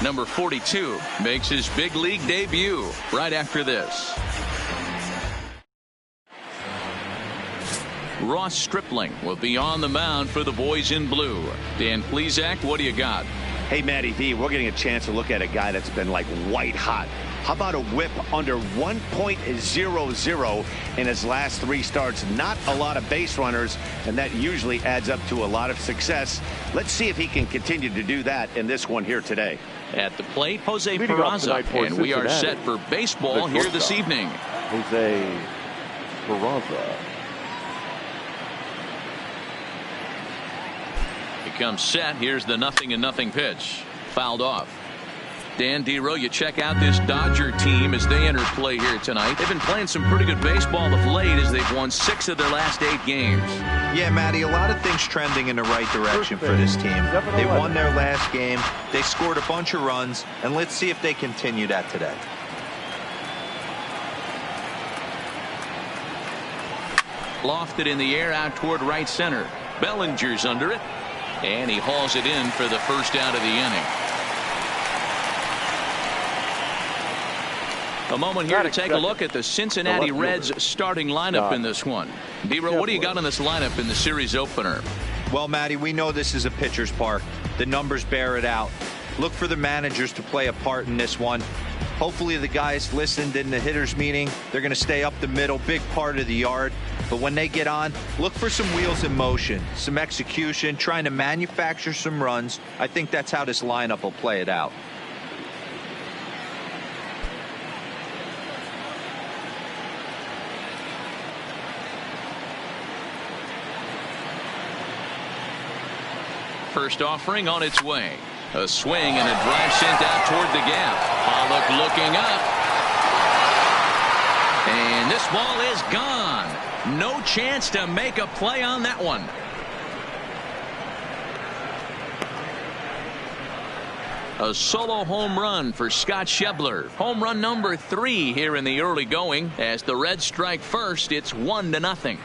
Number 42 makes his big league debut right after this. Ross Stripling will be on the mound for the boys in blue. Dan Plesac, what do you got? Hey, Matty D, we're getting a chance to look at a guy that's been like white hot. How about a whip under 1.00 in his last 3 starts? Not a lot of base runners, and that usually adds up to a lot of success. Let's see if he can continue to do that in this one here today. At the plate, Jose Peraza, and we are set for baseball here this evening. Jose Peraza. He comes set. Here's the 0-0 pitch. Fouled off. Dan Dero, you check out this Dodger team as they enter play here tonight. They've been playing some pretty good baseball of late as they've won 6 of their last 8 games. Yeah, Matty, a lot of things trending in the right direction for this team. They won their last game. They scored a bunch of runs, and let's see if they continue that today. Lofted in the air out toward right center. Bellinger's under it, and he hauls it in for the first out of the inning. A moment here to take a look at the Cincinnati Reds starting lineup in this one. Dero, what do you got on this lineup in the series opener? Well, Matty, we know this is a pitcher's park. The numbers bear it out. Look for the managers to play a part in this one. Hopefully the guys listened in the hitters meeting. They're going to stay up the middle, big part of the yard. But when they get on, look for some wheels in motion, some execution, trying to manufacture some runs. I think that's how this lineup will play it out. First offering on its way. A swing and a drive sent out toward the gap. Pollock looking up. And this ball is gone. No chance to make a play on that one. A solo home run for Scott Schebler. Home run number 3 here in the early going. As the Reds strike first, it's 1-0.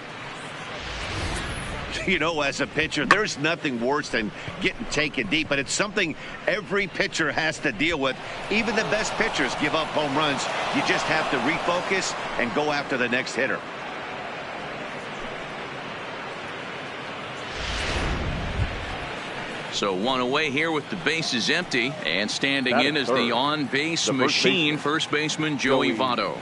You know, as a pitcher, there's nothing worse than getting taken deep, but it's something every pitcher has to deal with. Even the best pitchers give up home runs. You just have to refocus and go after the next hitter. So 1 away here with the bases empty, and standing in is the on-base machine, first baseman Joey Votto.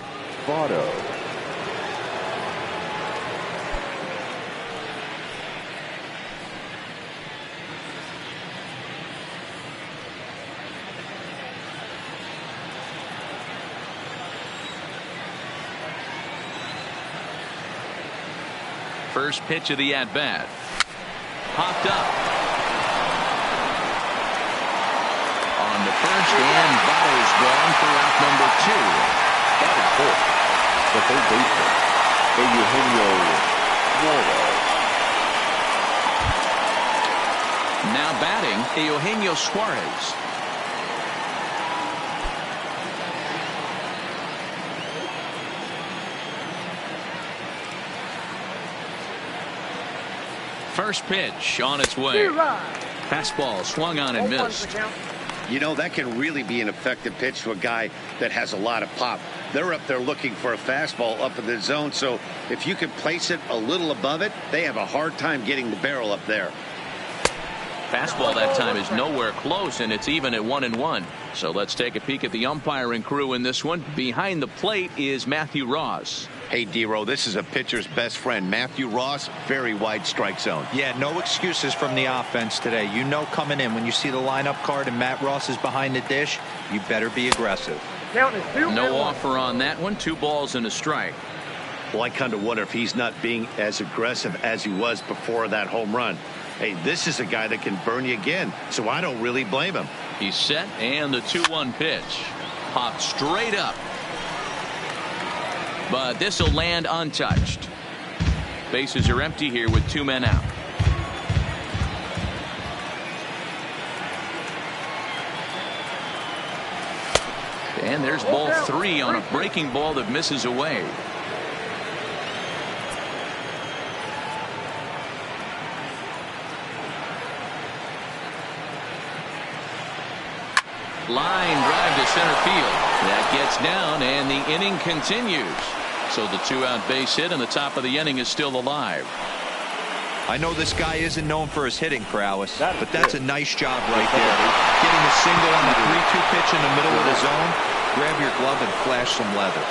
First pitch of the at-bat. Popped up. On the first, and Votto's gone for out number 2. Batting fourth, the third baseman, Eugenio Suarez. Now batting, Eugenio Suarez. First pitch on its way. Fastball swung on and missed. You know, that can really be an effective pitch to a guy that has a lot of pop. They're up there looking for a fastball up in the zone, so if you can place it a little above it, they have a hard time getting the barrel up there. Fastball that time is nowhere close, and it's even at 1-1. So let's take a peek at the umpiring crew in this one. Behind the plate is Matthew Ross. Hey, Dero, this is a pitcher's best friend, Matthew Ross. Very wide strike zone. Yeah, no excuses from the offense today. You know coming in when you see the lineup card and Matt Ross is behind the dish, you better be aggressive. No offer on that one. 2 balls and a strike. Well, I kind of wonder if he's not being as aggressive as he was before that home run. Hey, this is a guy that can burn you again, so I don't really blame him. He's set, and the 2-1 pitch. Popped straight up. But this will land untouched. Bases are empty here with 2 men out. And there's ball 3 on a breaking ball that misses away. Line drive to center field. That gets down, and the inning continues. So the 2-out base hit, and the top of the inning is still alive. I know this guy isn't known for his hitting prowess, but that's a nice job right there. Getting a single on the 3-2 pitch in the middle of the zone. Grab your glove and flash some leather.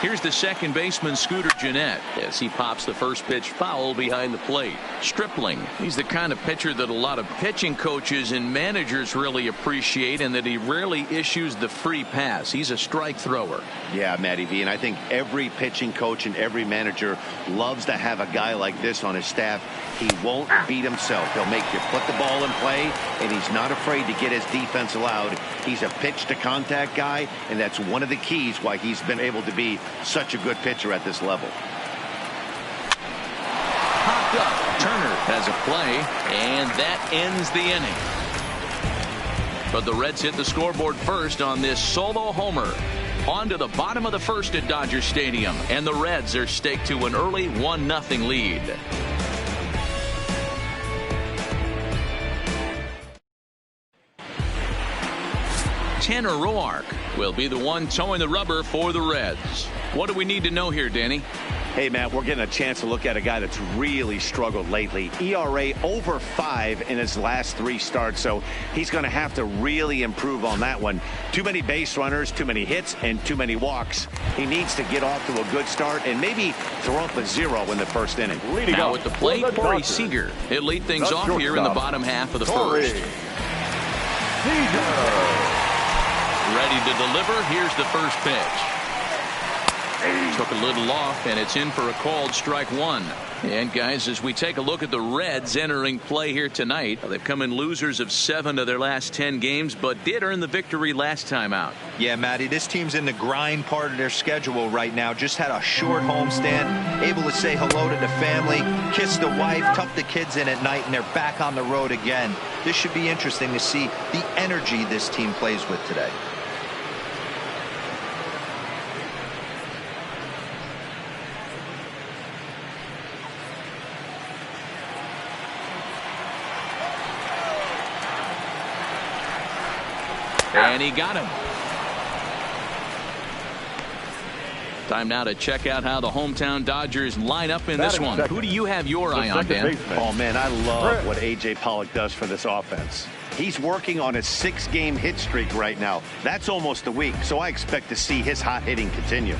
Here's the second baseman, Scooter Gennett, as he pops the first pitch foul behind the plate. Stripling, he's the kind of pitcher that a lot of pitching coaches and managers really appreciate, and that he rarely issues the free pass. He's a strike thrower. Yeah, Matty V, and I think every pitching coach and every manager loves to have a guy like this on his staff. He won't beat himself. He'll make you put the ball in play, and he's not afraid to get his defense allowed. He's a pitch-to-contact guy, and that's one of the keys why he's been able to be such a good pitcher at this level. Popped up. Turner has a play, and that ends the inning. But the Reds hit the scoreboard first on this solo homer. On to the bottom of the first at Dodger Stadium, and the Reds are staked to an early 1-0 lead. Tanner Roark will be the one towing the rubber for the Reds. What do we need to know here, Danny? Hey, Matt, we're getting a chance to look at a guy that's really struggled lately. ERA over 5 in his last 3 starts, so he's going to have to really improve on that one. Too many base runners, too many hits, and too many walks. He needs to get off to a good start and maybe throw up a 0 in the first inning. Now at the plate, Corey Seager. He'll lead things off here in the bottom half of the first. Ready to deliver. Here's the first pitch. Took a little off, and it's in for a called strike 1. And guys, as we take a look at the Reds entering play here tonight, they've come in losers of 7 of their last 10 games, but did earn the victory last time out. Yeah, Matty, this team's in the grind part of their schedule right now. Just had a short homestand, able to say hello to the family, kiss the wife, tuck the kids in at night, and they're back on the road again. This should be interesting to see the energy this team plays with today. And he got him. Time now to check out how the hometown Dodgers line up in this one. Who do you have your eye on, Dan? Oh, man, I love what A.J. Pollock does for this offense. He's working on a 6-game hit streak right now. That's almost a week, so I expect to see his hot hitting continue.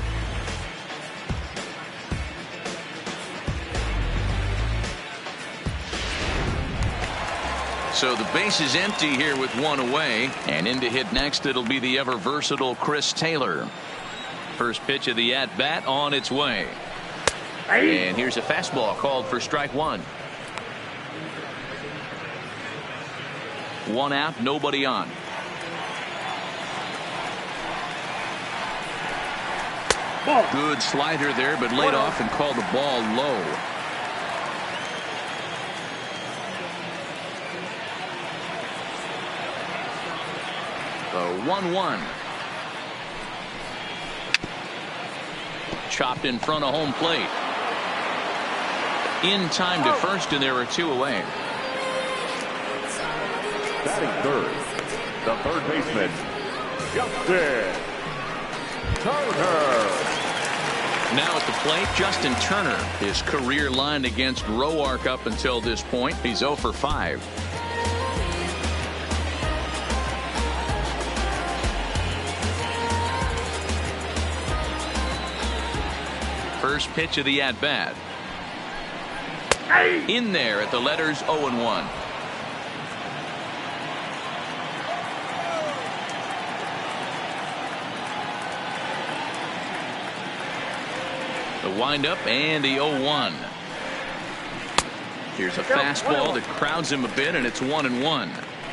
So the base is empty here with 1 away, and in to hit next it'll be the ever versatile Chris Taylor. First pitch of the at bat on its way, and here's a fastball called for strike 1. 1 out, nobody on. Good slider there, but laid off and called the ball low. The 1-1. Chopped in front of home plate. In time to first, and there are 2 away. Batting third, the third baseman, Justin Turner. Now at the plate, Justin Turner. His career line against Roark up until this point. He's 0 for 5. First pitch of the at-bat. In there at the letters 0-1. The windup and the 0-1. Here's a fastball that crowds him a bit, and it's 1-1.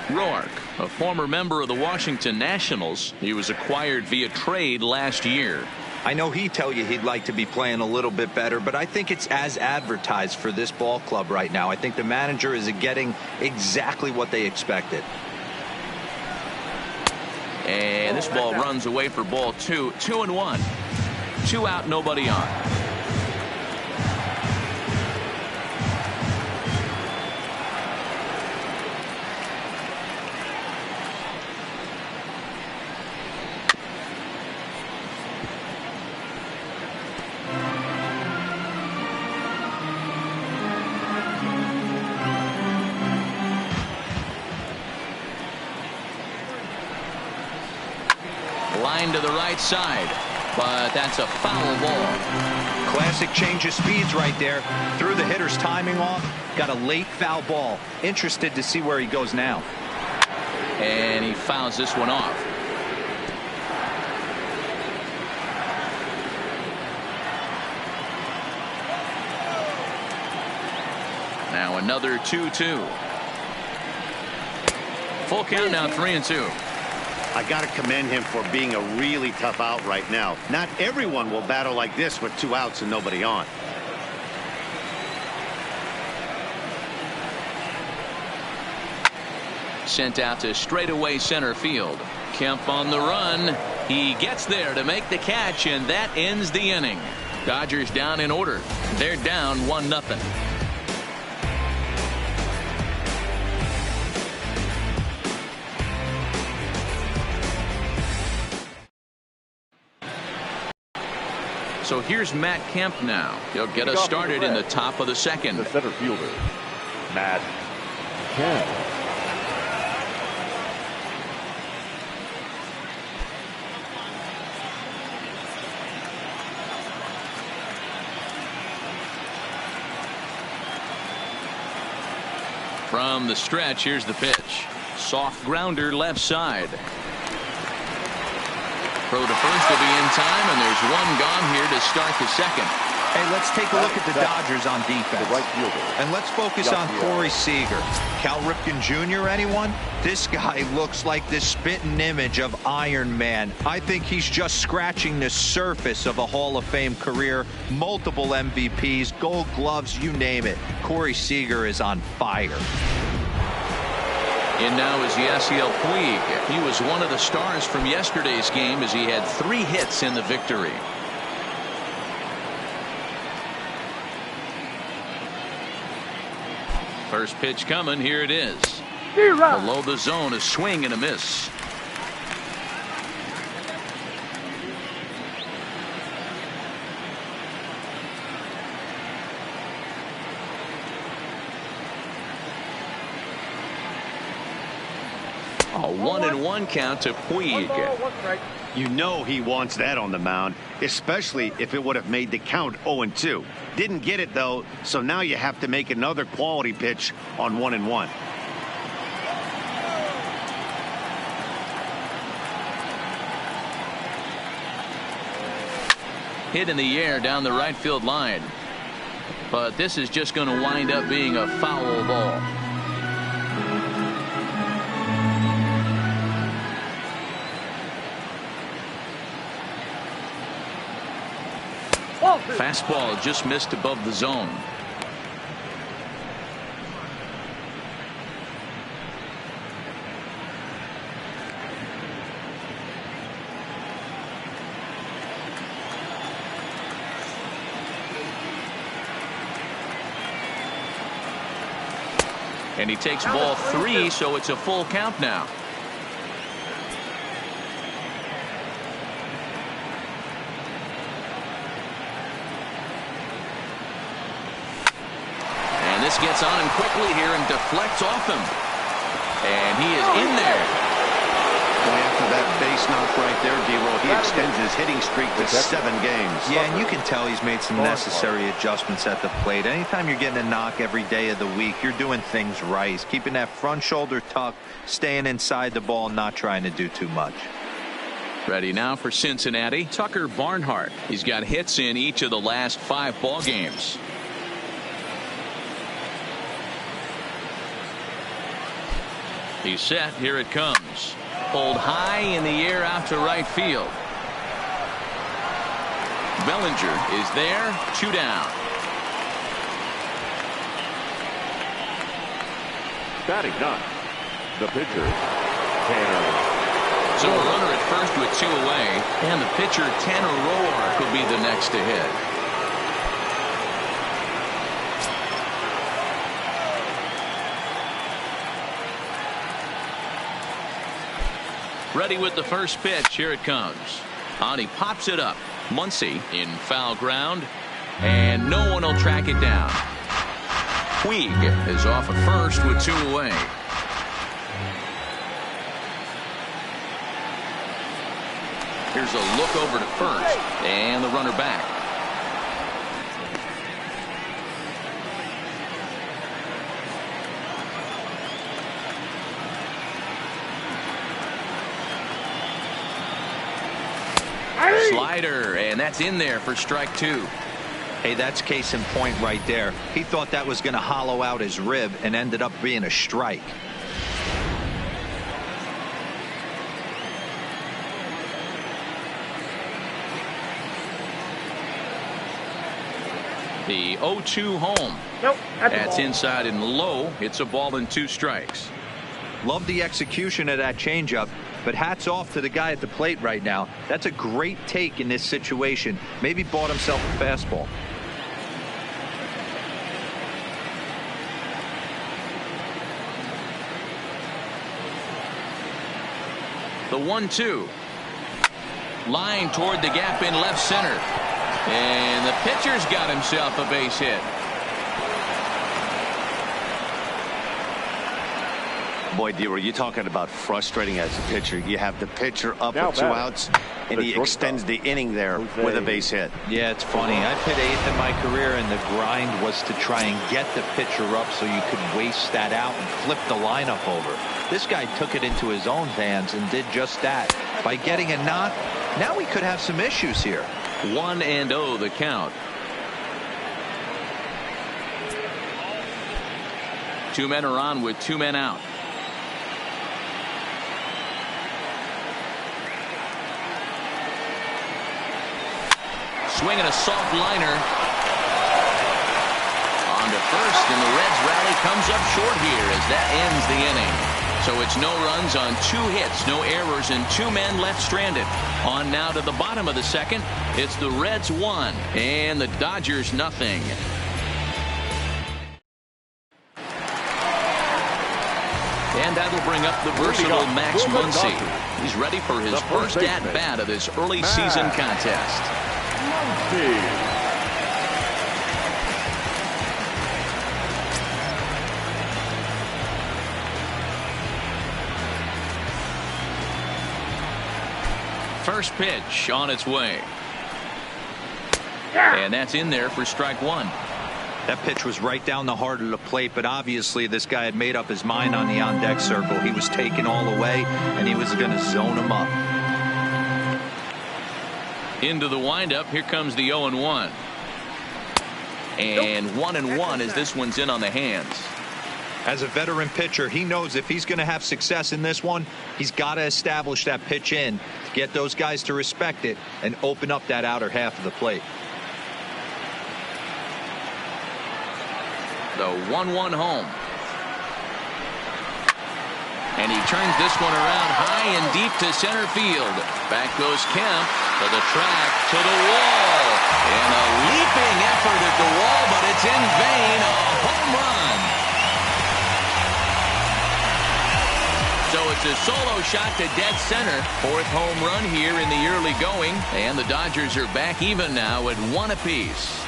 Roark, a former member of the Washington Nationals. He was acquired via trade last year. I know he'd tell you he'd like to be playing a little bit better, but I think it's as advertised for this ball club right now. I think the manager is getting exactly what they expected. And this ball runs away for ball 2. 2-1. 2 out, nobody on. Line to the right side, but that's a foul ball. Classic change of speeds right there. Threw the hitter's timing off. Got a late foul ball. Interested to see where he goes now. And he fouls this one off. Now another 2-2. Full count now, 3-2. I got to commend him for being a really tough out right now. Not everyone will battle like this with 2 outs and nobody on. Sent out to straightaway center field. Kemp on the run. He gets there to make the catch, and that ends the inning. Dodgers down in order. They're down 1-0. So here's Matt Kemp now. He'll get us started in the top of the second. The center fielder, Matt Kemp. From the stretch, here's the pitch. Soft grounder left side. Throw to first will be in time, and there's one gone here to start the second. Hey, let's take a look at the Dodgers on defense. Right fielder. And let's focus on Corey Seager. Cal Ripken Jr., anyone? This guy looks like the spitting image of Iron Man. I think he's just scratching the surface of a Hall of Fame career. Multiple MVPs, gold gloves, you name it. Corey Seager is on fire. In now is Yasiel Puig. He was one of the stars from yesterday's game as he had 3 hits in the victory. First pitch coming. Here it is. Below the zone, a swing and a miss. A 1-1 count to Puig. You know he wants that on the mound, especially if it would have made the count 0-2. Didn't get it, though, so now you have to make another quality pitch on 1-1. Hit in the air down the right field line. But this is just going to wind up being a foul ball. Fastball just missed above the zone. And he takes ball 3, so it's a full count now. This gets on him quickly here and deflects off him. And he is in there. Boy, after that base knock right there, D-Roll, he extends his hitting streak to 7 games. Yeah, and you can tell he's made some necessary adjustments at the plate. Anytime you're getting a knock every day of the week, you're doing things right. He's keeping that front shoulder tucked, staying inside the ball, not trying to do too much. Ready now for Cincinnati, Tucker Barnhart. He's got hits in each of the last 5 ball games. He's set. Here it comes. Pulled high in the air out to right field. Bellinger is there. 2 down. Batting 9, the pitcher, Tanner So a runner at first with 2 away, and the pitcher Tanner Roark will be the next to hit. Ready with the first pitch. Here it comes. On he pops it up. Muncy in foul ground, and no one will track it down. Puig is off at first with 2 away. Here's a look over to first, and the runner back. Slider, and that's in there for strike 2. Hey, that's case in point right there. He thought that was going to hollow out his rib and ended up being a strike. The 0-2 home. Nope, that's inside and low. It's a ball and 2 strikes. Love the execution of that changeup, but hats off to the guy at the plate right now. That's a great take in this situation. Maybe bought himself a fastball. The 1-2. Line toward the gap in left center. And the pitcher's got himself a base hit. Boy, D, were you talking about frustrating as a pitcher? You have the pitcher up Now with 2 outs, and he extends the inning there with a base hit. Yeah, it's funny. I've hit 8th in my career, and the grind was to try and get the pitcher up so you could waste that out and flip the lineup over. This guy took it into his own hands and did just that. By getting a knock, now we could have some issues here. 1-0 the count. 2 men are on with 2 men out. Swinging a soft liner. On to first, and the Reds rally comes up short here as that ends the inning. So it's no runs on 2 hits, no errors, and 2 men left stranded. On now to the bottom of the second. It's the Reds 1 and the Dodgers nothing. And that'll bring up the versatile Max Muncy. He's ready for his first at-bat of this early season contest. First pitch on its way. And that's in there for strike 1. That pitch was right down the heart of the plate, but obviously this guy had made up his mind on the on-deck circle. He was taken all the way, and he was going to zone him up. Into the windup. Here comes the 0-1. And 1-1 as this one's in on the hands. As a veteran pitcher, he knows if he's going to have success in this one, he's got to establish that pitch in to get those guys to respect it and open up that outer half of the plate. The 1-1 home. And he turns this one around high and deep to center field. Back goes Kemp to the track, to the wall. And a leaping effort at the wall, but it's in vain. A home run. So it's a solo shot to dead center. 4th home run here in the early going. And the Dodgers are back even now at 1 apiece.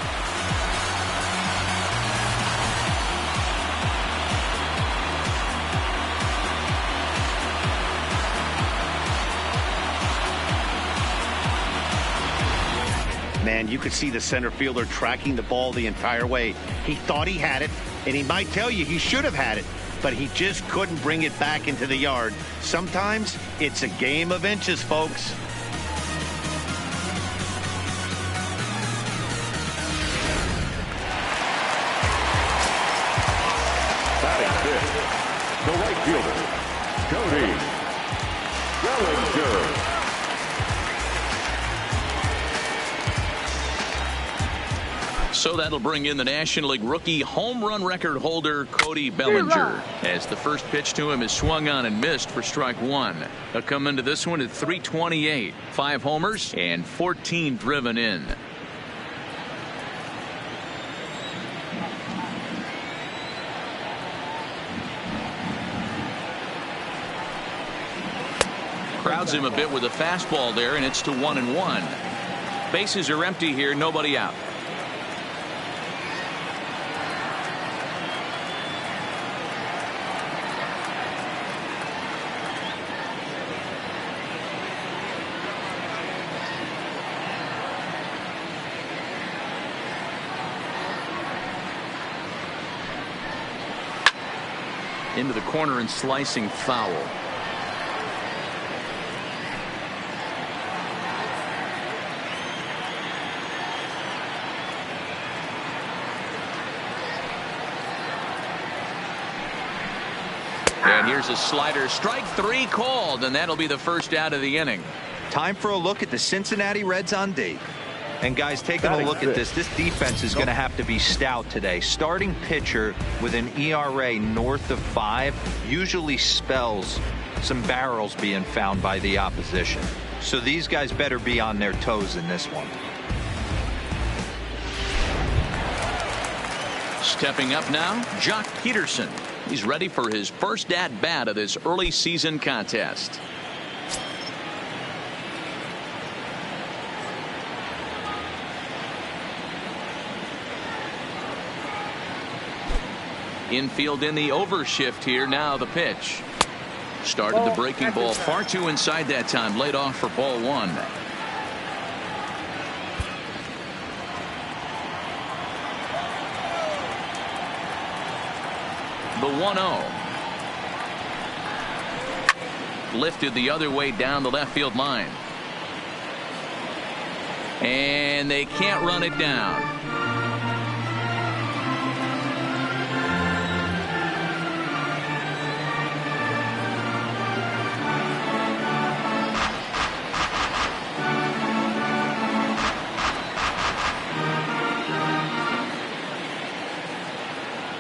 Man, you could see the center fielder tracking the ball the entire way. He thought he had it, and he might tell you he should have had it, but he just couldn't bring it back into the yard. Sometimes it's a game of inches, folks. Batting fifth, the right fielder, Cody Bellinger. So that'll bring in the National League rookie home run record holder Cody Bellinger, as the first pitch to him is swung on and missed for strike one. He'll come into this one at 328, 5 homers and 14 driven in. Crowds him a bit with a fastball there, and it's to 1-1. Bases are empty here, nobody out. Into the corner and slicing foul. And here's a slider, strike 3 called, and that'll be the first out of the inning. Time for a look at the Cincinnati Reds on D. And guys, taking a look at this defense is going to have to be stout today. Starting pitcher with an ERA north of 5 usually spells some barrels being found by the opposition. So these guys better be on their toes in this one. Stepping up now, Jock Peterson. He's ready for his first at-bat of this early season contest. Infield in the overshift here. Now the pitch. Started the breaking ball far too inside that time. Laid off for ball 1. The 1-0. Lifted the other way down the left field line. And they can't run it down.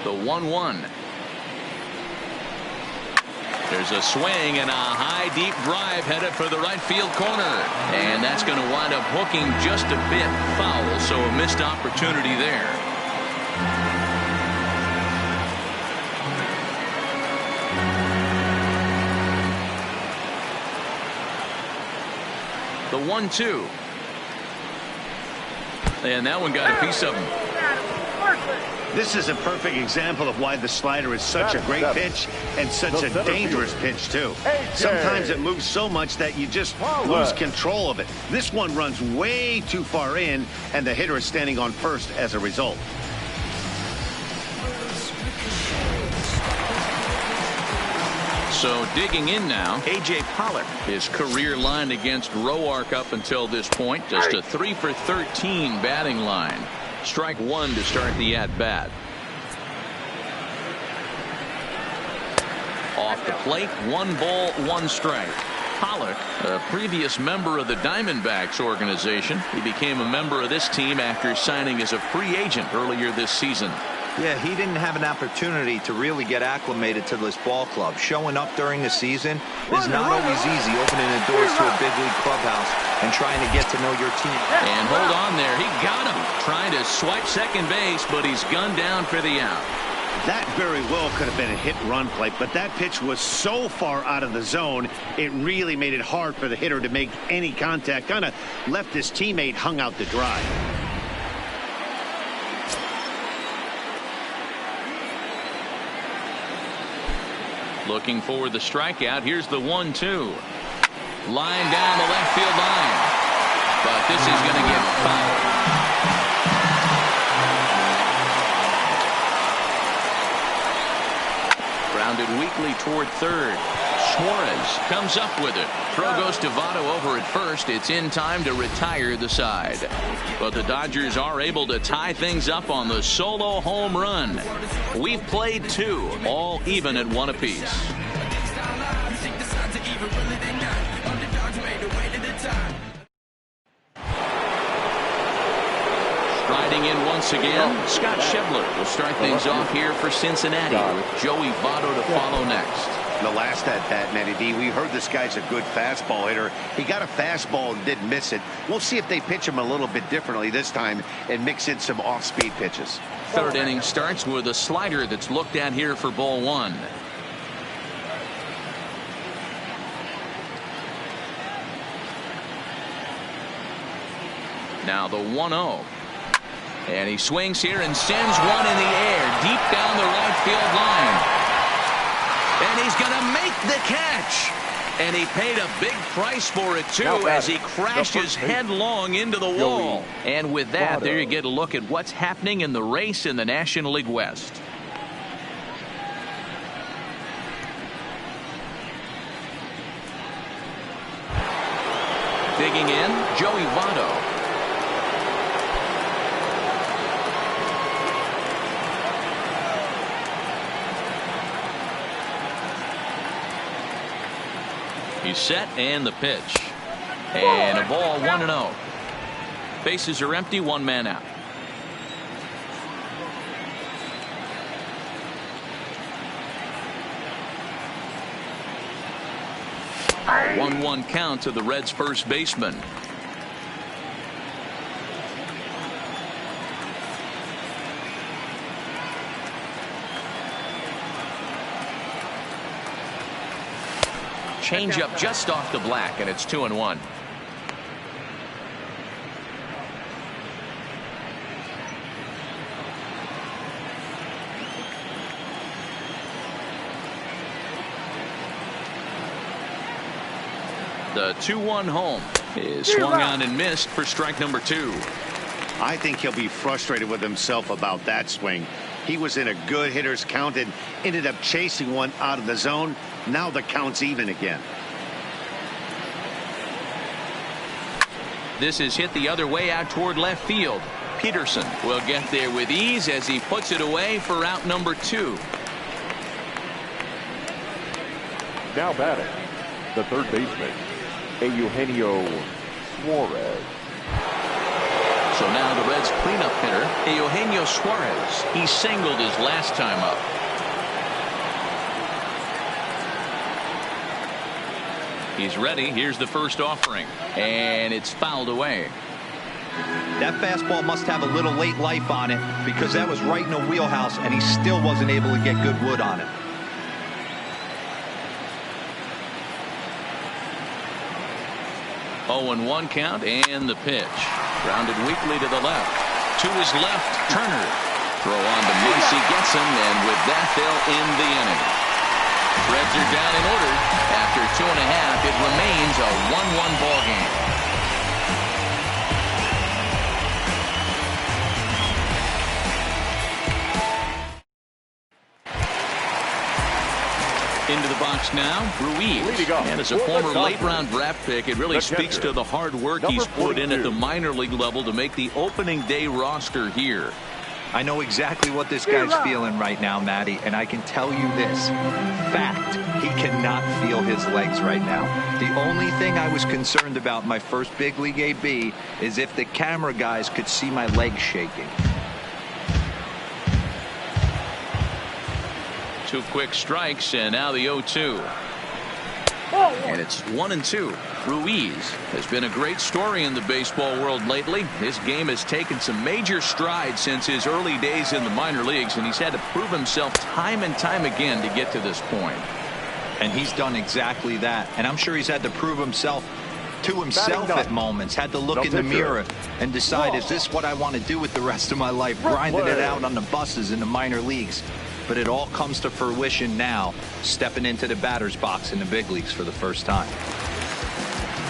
The 1-1. There's a swing and a high deep drive headed for the right field corner, and that's going to wind up hooking just a bit foul, so a missed opportunity there. The 1-2, and that one got a piece of him. This is a perfect example of why the slider is such a great pitch and such a dangerous pitch, too. Sometimes it moves so much that you just lose control of it. This one runs way too far in, and the hitter is standing on first as a result. So digging in now, A.J. Pollock. His career line against Roark up until this point, just a 3 for 13 batting line. Strike 1 to start the at-bat. Off the plate, 1 ball, 1 strike. Pollock, a previous member of the Diamondbacks organization. He became a member of this team after signing as a free agent earlier this season. Yeah, he didn't have an opportunity to really get acclimated to this ball club. Showing up during the season is not always easy, opening the doors to a big league clubhouse and trying to get to know your team. And hold on there. He got him. Trying to swipe second base, but he's gunned down for the out. That very well could have been a hit-run play, but that pitch was so far out of the zone, it really made it hard for the hitter to make any contact. Kind of left his teammate hung out to dry. Looking for the strikeout. Here's the 1-2. Line down the left field line. But this is going to get fouled. Grounded weakly toward third. Suarez comes up with it. Throw goes to Votto over at first. It's in time to retire the side. But the Dodgers are able to tie things up on the solo home run. We've played 2, all even at 1 apiece. Striding Checking in once again, Scott Schebler will start things off here for Cincinnati with Joey Votto to follow next. The last at bat, Matty D, we heard this guy's a good fastball hitter. He got a fastball and didn't miss it. We'll see if they pitch him a little bit differently this time and mix in some off-speed pitches. Third inning starts with a slider that's looked at here for ball one. Now the 1-0. And he swings here and sends one in the air deep down the right field line. And he's going to make the catch. And he paid a big price for it, too, as he crashes headlong into the wall. And with that, there you get a look at what's happening in the race in the National League West. Digging in, Joey Votto. He's set and the pitch. And a ball 1-0. Bases are empty, one man out. A 1-1 count to the Reds' first baseman. Change up just off the black, and it's 2-1. The 2-1 home is swung on and missed for strike number 2. I think he'll be frustrated with himself about that swing. He was in a good hitter's count and ended up chasing one out of the zone. Now the count's even again. This is hit the other way out toward left field. Peterson will get there with ease as he puts it away for out number 2. Now batting, the third baseman, Eugenio Suarez. So now the Reds' cleanup hitter, Eugenio Suarez. He singled his last time up. He's ready. Here's the first offering. And it's fouled away. That fastball must have a little late life on it because that was right in the wheelhouse and he still wasn't able to get good wood on it. Oh, and 1 count and the pitch. Grounded weakly to the left. To his left, Turner. Throw on to Muncy, gets him, and with that they'll end the inning. Reds are down in order. After 2.5, it remains a 1-1 ball game. Into the box now, Ruiz. And as a former late-round draft pick, it really speaks to the hard work he's put in at the minor league level to make the opening day roster here. I know exactly what this guy's feeling right now, Matty, and I can tell you this. Fact, he cannot feel his legs right now. The only thing I was concerned about my first big league AB is if the camera guys could see my legs shaking. 2 quick strikes, and now the 0-2. And it's 1-2. Ruiz has been a great story in the baseball world lately. His game has taken some major strides since his early days in the minor leagues, and he's had to prove himself time and time again to get to this point. And he's done exactly that. And I'm sure he's had to prove himself to himself at moments. Had to look in the mirror and decide, is this what I want to do with the rest of my life? Grinding it out on the buses in the minor leagues. But it all comes to fruition now, stepping into the batter's box in the big leagues for the first time.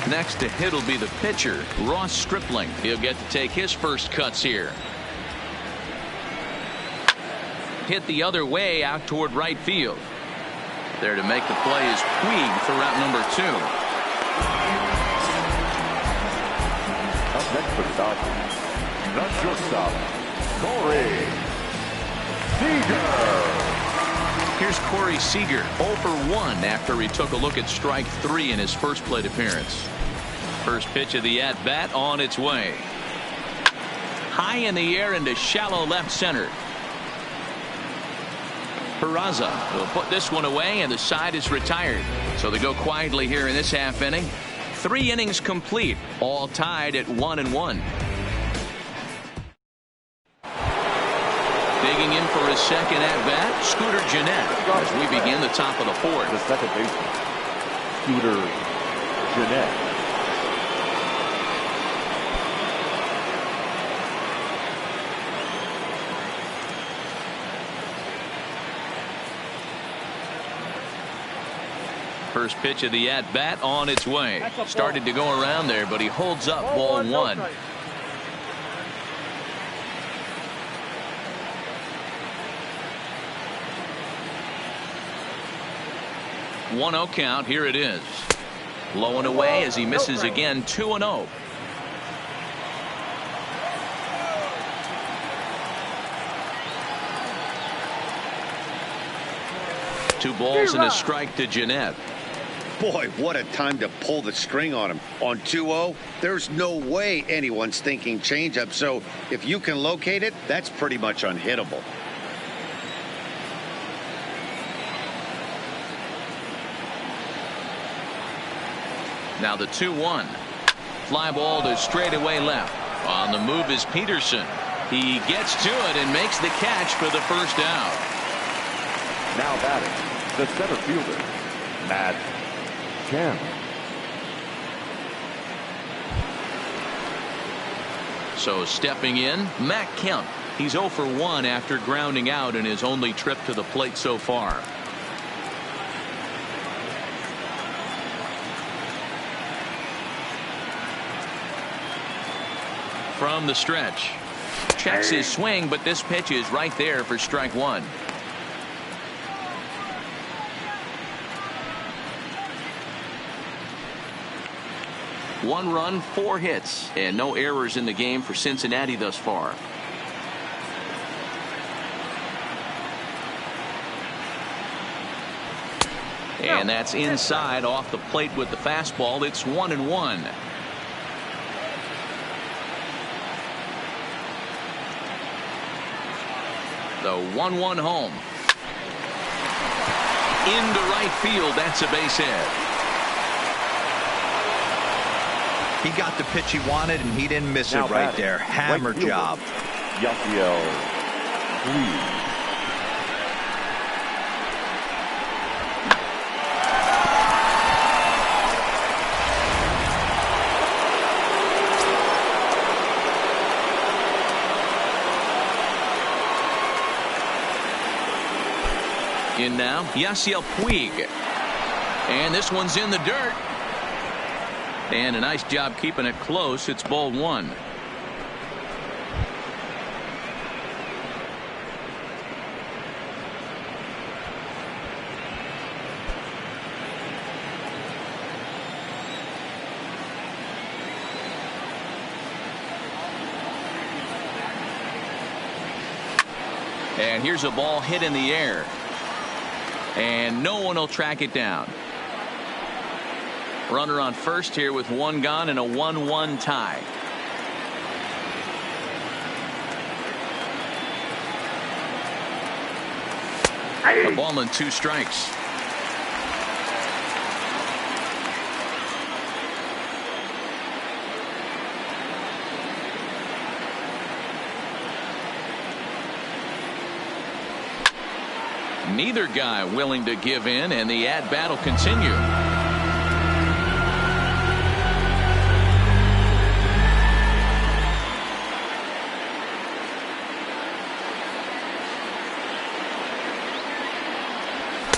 Next to hit will be the pitcher, Ross Stripling. He'll get to take his first cuts here. Hit the other way out toward right field. There to make the play is Puig for route number 2. Up next for the Dodgers, the shortstop, Corey Seager. Here's Corey Seager, 0 for 1 after he took a look at strike 3 in his first plate appearance. First pitch of the at-bat on its way. high in the air into shallow left center. Peraza will put this one away, and the side is retired. So they go quietly here in this half inning. 3 innings complete, all tied at 1-1. Digging in for his second at-bat, Scooter Gennett, as we begin the top of the 4th. The second baseman, Scooter Gennett. First pitch of the at-bat on its way. Started to go around there, but he holds up ball 1. One 0 count. Here it is. Low and away as he misses again. 2-0. Two balls and a strike to Gennett. Boy, what a time to pull the string on him. On 2-0, there's no way anyone's thinking changeup. So if you can locate it, that's pretty much unhittable. Now the 2-1. Fly ball to straightaway left. On the move is Peterson. He gets to it and makes the catch for the first out. Now batting, the center fielder, Matt Kemp. So stepping in, Matt Kemp. He's 0 for 1 after grounding out in his only trip to the plate so far. From the stretch. Checks his swing, but this pitch is right there for strike 1. One run, 4 hits, and no errors in the game for Cincinnati thus far. And that's inside off the plate with the fastball. It's 1-1. The 1-1 home. Into right field. That's a base hit. He got the pitch he wanted, and he didn't miss it right there. Hammer job. Yasiel Puig. In now, Yasiel Puig. And this one's in the dirt. And a nice job keeping it close. It's ball 1. And here's a ball hit in the air. And no one will track it down. Runner on first here with 1 gone and a 1-1 tie. A ball and 2 strikes. Neither guy willing to give in, and the at-bat will continue.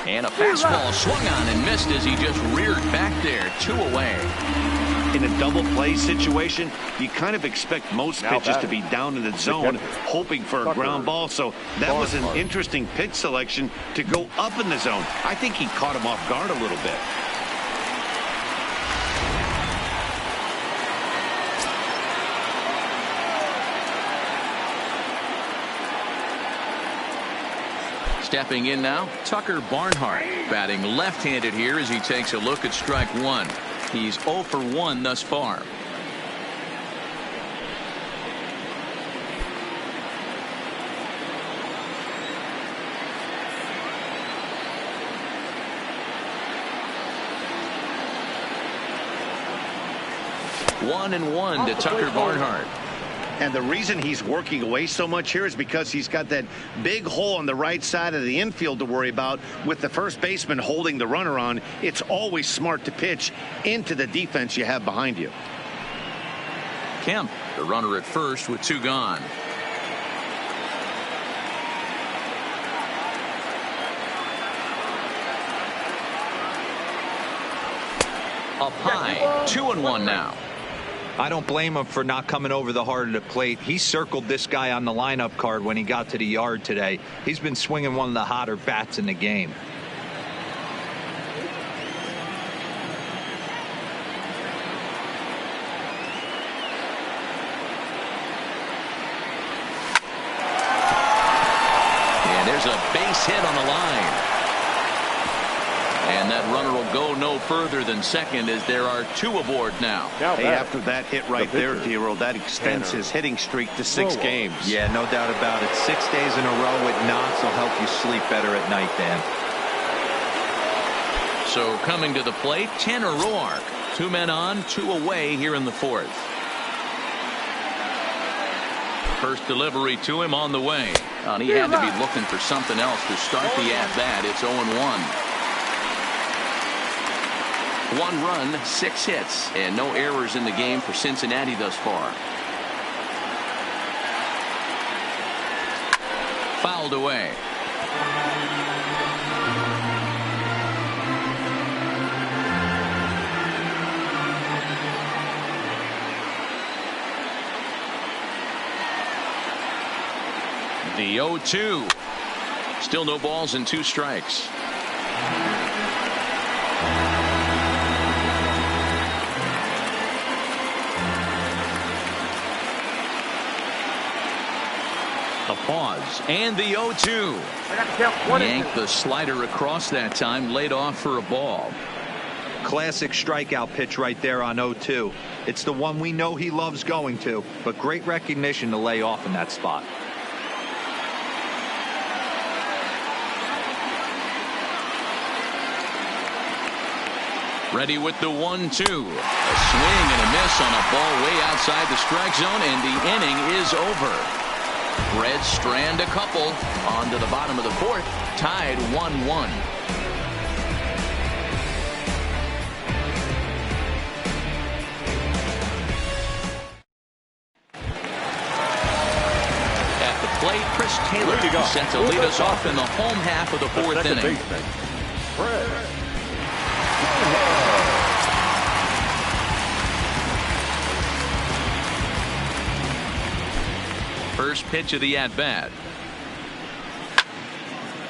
And a fastball swung on and missed as he just reared back there. 2 away. In a double play situation, you kind of expect most pitches to be down in the zone, hoping for a ground ball. So that was an interesting pitch selection to go up in the zone. I think he caught him off guard a little bit. Stepping in now, Tucker Barnhart, batting left-handed here as he takes a look at strike 1. He's 0 for 1 thus far. 1-1 to Tucker Barnhart. And the reason he's working away so much here is because he's got that big hole on the right side of the infield to worry about. With the first baseman holding the runner on, it's always smart to pitch into the defense you have behind you. Kemp, the runner at first with 2 gone. Up high, 2-1 now. I don't blame him for not coming over the heart of the plate. He circled this guy on the lineup card when he got to the yard today. He's been swinging one of the hotter bats in the game. And there's a base hit on the line. And that runner will go no further than second as there are 2 aboard now. Hey, after that hit right there, D-Roll, that extends his hitting streak to 6 games. Yeah, no doubt about it. 6 days in a row with knocks will help you sleep better at night, Dan. So coming to the plate, Tanner Roark. 2 men on, 2 away here in the 4th. First delivery to him on the way. And he had to be looking for something else to start the at-bat. It's 0-1. 1 run, 6 hits, and no errors in the game for Cincinnati thus far. Fouled away. The 0-2. Still no balls and 2 strikes. A pause and the 0-2. Yanked the slider across that time, laid off for a ball. Classic strikeout pitch right there on 0-2. It's the one we know he loves going to, but great recognition to lay off in that spot. Ready with the 1-2. A swing and a miss on a ball way outside the strike zone, and the inning is over. Reds strand a couple onto the bottom of the 4th, tied 1-1. At the plate, Chris Taylor set to lead us off in the home half of the 4th inning. First pitch of the at-bat.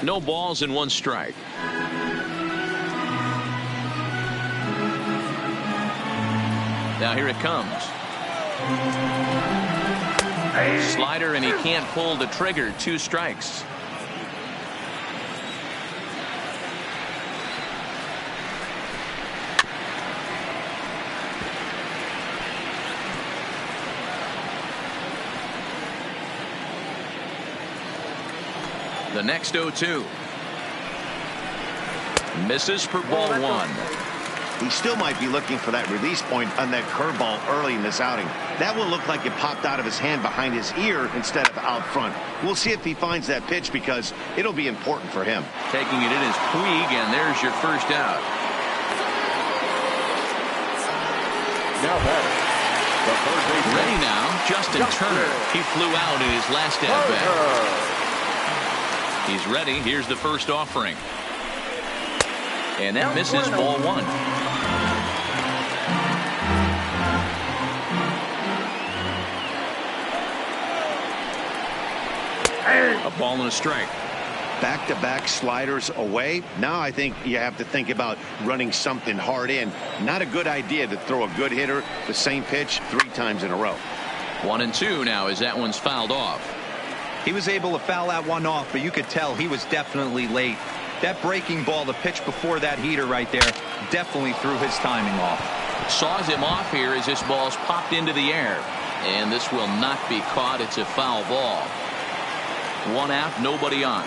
No balls and 1 strike. Now here it comes. Slider, and he can't pull the trigger. 2 strikes. The next 0-2. Misses for ball 1. He still might be looking for that release point on that curveball early in this outing. That will look like it popped out of his hand behind his ear instead of out front. We'll see if he finds that pitch because it'll be important for him. Taking it in is Puig, and there's your first out. Now batting. Ready now, Justin Turner. He flew out in his last at-bat. He's ready. Here's the first offering. And that misses ball 1. A ball and a strike. Back-to-back sliders away. Now I think you have to think about running something hard in. Not a good idea to throw a good hitter the same pitch 3 times in a row. 1-2 now as that one's fouled off. He was able to foul that one off, but you could tell he was definitely late. That breaking ball, the pitch before that heater right there, definitely threw his timing off. Saws him off here as this ball's popped into the air. And this will not be caught. It's a foul ball. 1 out, nobody on.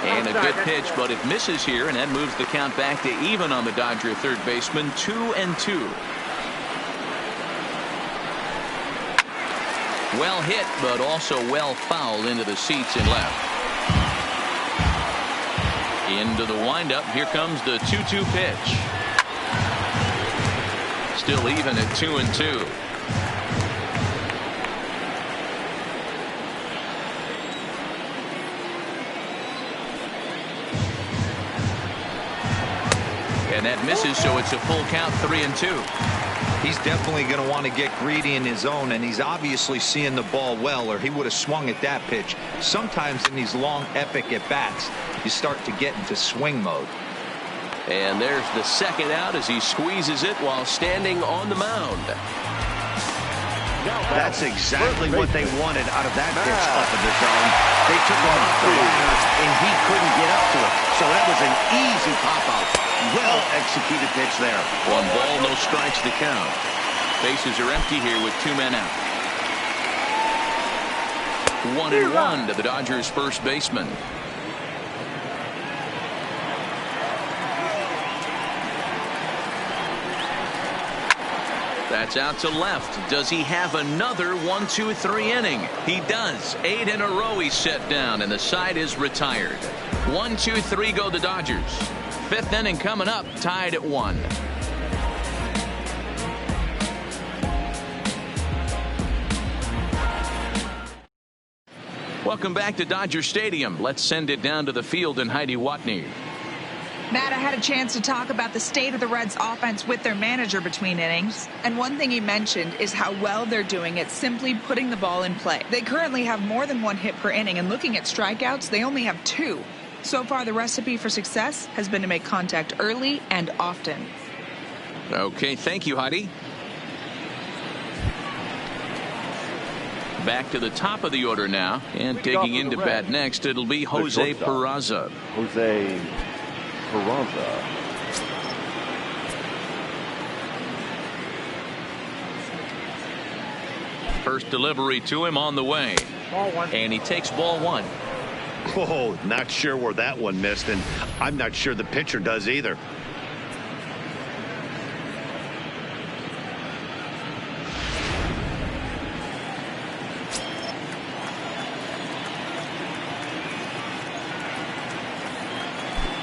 And a good pitch, but it misses here, and that moves the count back to even on the Dodger third baseman, 2-2. Well hit, but also well fouled into the seats and left. Into the windup. Here comes the 2-2 pitch. Still even at 2-2. And that misses, so it's a full count, 3-2. He's definitely going to want to get greedy in his zone, and he's obviously seeing the ball well, or he would have swung at that pitch. Sometimes in these long, epic at-bats, you start to get into swing mode. And there's the second out as he squeezes it while standing on the mound. That's exactly what they wanted out of that pitch up in the zone. They took him off the liner, and he couldn't get up to it. So that was an easy pop-out. Well-executed pitch there. 1 ball, no strikes to count. Bases are empty here with 2 men out. 1-1 to the Dodgers' first baseman. That's out to left. Does he have another 1-2-3 inning? He does. 8 in a row he's set down, and the side is retired. 1-2-3 go the Dodgers. 5th inning coming up, tied at 1. Welcome back to Dodger Stadium. Let's send it down to the field and Heidi Watney. Matt, I had a chance to talk about the state of the Reds offense with their manager between innings. And one thing he mentioned is how well they're doing at simply putting the ball in play. They currently have more than 1 hit per inning, and looking at strikeouts, they only have 2. So far, the recipe for success has been to make contact early and often. Okay, thank you, Heidi. Back to the top of the order now, and digging into bat next, it'll be Jose Peraza. Jose Peraza. First delivery to him on the way. And he takes ball 1. Oh, not sure where that one missed, and I'm not sure the pitcher does either.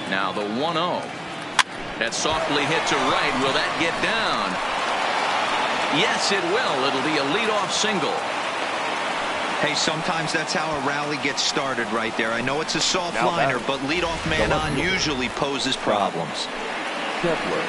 Now the 1-0. That's softly hit to right. Will that get down? Yes, it will. It'll be a leadoff single. Hey, sometimes that's how a rally gets started right there. I know it's a soft liner, but leadoff man on usually poses problems. Kepler.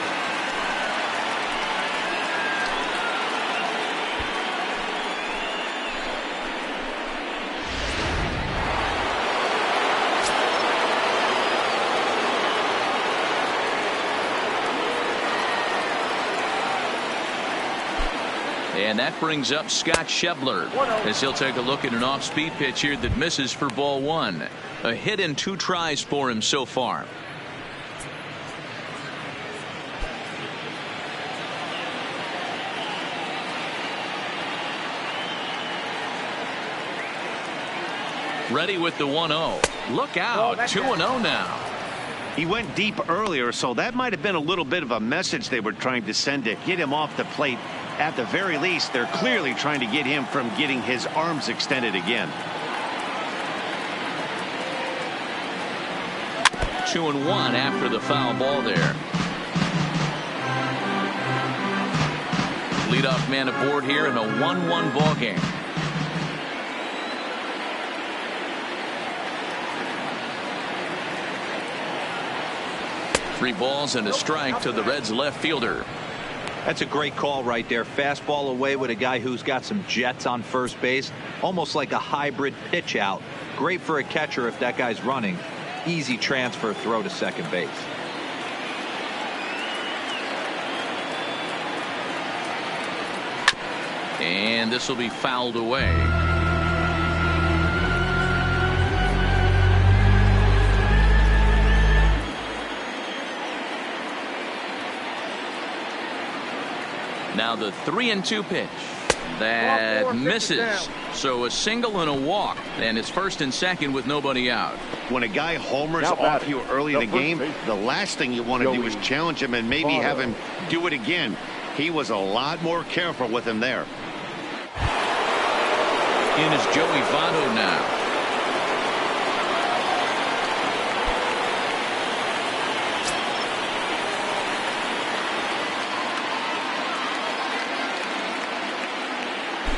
And that brings up Scott Schebler as he'll take a look at an off-speed pitch here that misses for ball 1. A hit and 2 tries for him so far. Ready with the 1-0. Look out. 2-0 now. He went deep earlier, so that might have been a little bit of a message they were trying to send to get him off the plate. At the very least, they're clearly trying to get him from getting his arms extended again. 2-1 after the foul ball there. Leadoff man aboard here in a 1-1 ball game. Three balls and a strike to the Reds left fielder. That's a great call right there. Fastball away with a guy who's got some jets on first base. Almost like a hybrid pitch out. Great for a catcher if that guy's running. Easy transfer throw to second base. And this will be fouled away. Now the 3-2 pitch. That misses. So a single and a walk, and it's first and second with nobody out. When a guy homers off you early in the game, the last thing you want to do is challenge him and maybe have him do it again. He was a lot more careful with him there. In is Joey Votto now.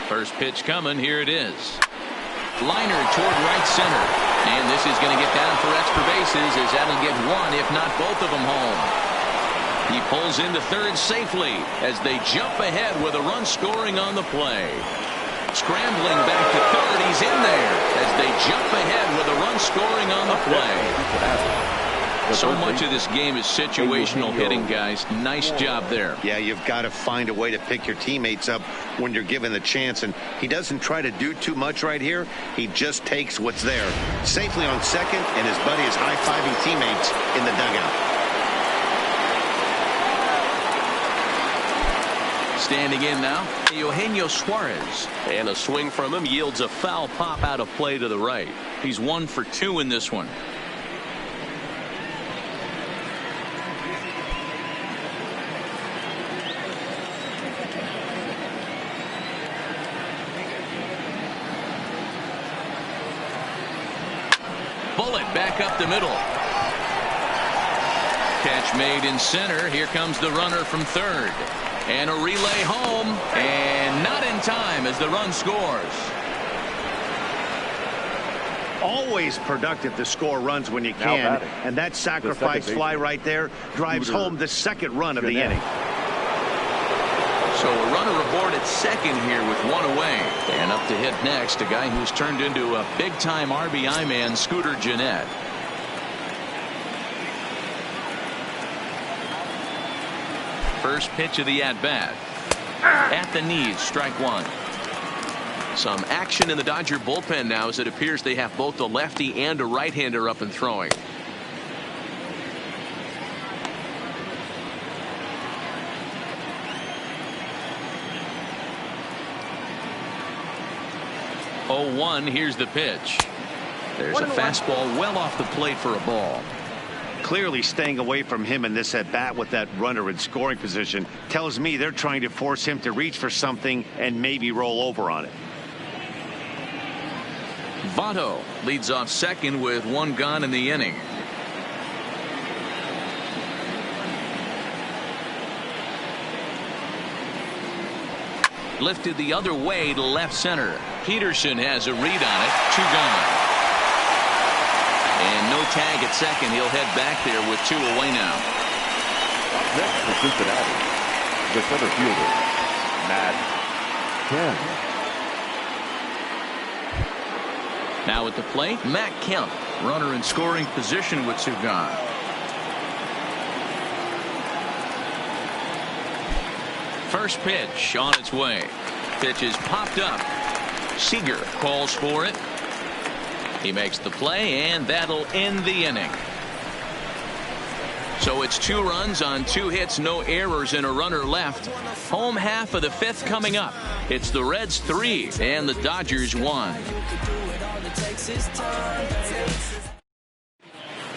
First pitch coming. Here it is. Liner toward right center. And this is going to get down for extra bases as that'll get one, if not both of them, home. He pulls into third safely as they jump ahead with a run scoring on the play. Scrambling back to third. He's in there as they jump ahead with a run scoring on the play. So much of this game is situational hitting, guys. Nice job there. Yeah, you've got to find a way to pick your teammates up when you're given the chance. And he doesn't try to do too much right here. He just takes what's there. Safely on second, and his buddy is high-fiving teammates in the dugout. Standing in now, Eugenio Suarez. And a swing from him yields a foul pop out of play to the right. He's 1 for 2 in this one. Bullet back up the middle. Catch made in center. Here comes the runner from third. And a relay home. And not in time as the run scores. Always productive to score runs when you can. And that sacrifice fly right there drives home the second run of the inning. So a runner aboard at second here with one away. And up to hit next, a guy who's turned into a big-time RBI man, Scooter Gennett. First pitch of the at-bat. At the knees, strike one. Some action in the Dodger bullpen now as it appears they have both a lefty and a right-hander up and throwing. Oh, 1, here's the pitch. There's a fastball well off the plate for a ball. Clearly staying away from him in this at-bat with that runner in scoring position tells me they're trying to force him to reach for something and maybe roll over on it. Votto leads off second with one gone in the inning. Lifted the other way to left center. Peterson has a read on it. 2 gone. And no tag at second. He'll head back there with 2 away now. Next for Cincinnati, the center fielder, Matt Kemp. Now at the plate, Matt Kemp, runner in scoring position with 2 gone. First pitch on its way. Pitch is popped up. Seager calls for it. He makes the play, and that'll end the inning. So it's 2 runs on 2 hits, no errors, and a runner left. Home half of the 5th coming up. It's the Reds 3 and the Dodgers 1.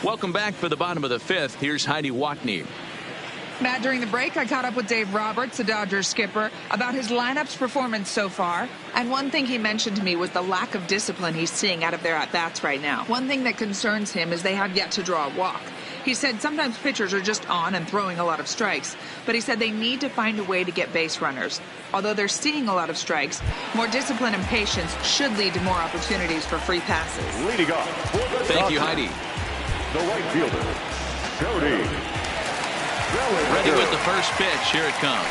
Welcome back for the bottom of the 5th. Here's Heidi Watney. Matt, during the break, I caught up with Dave Roberts, the Dodgers skipper, about his lineup's performance so far. And one thing he mentioned to me was the lack of discipline he's seeing out of their at-bats right now. One thing that concerns him is they have yet to draw a walk. He said sometimes pitchers are just on and throwing a lot of strikes, but he said they need to find a way to get base runners. Although they're seeing a lot of strikes, more discipline and patience should lead to more opportunities for free passes. Leading off for the Thank you, Dodgers, Heidi. the right fielder, Cody. Ready with the first pitch. Here it comes.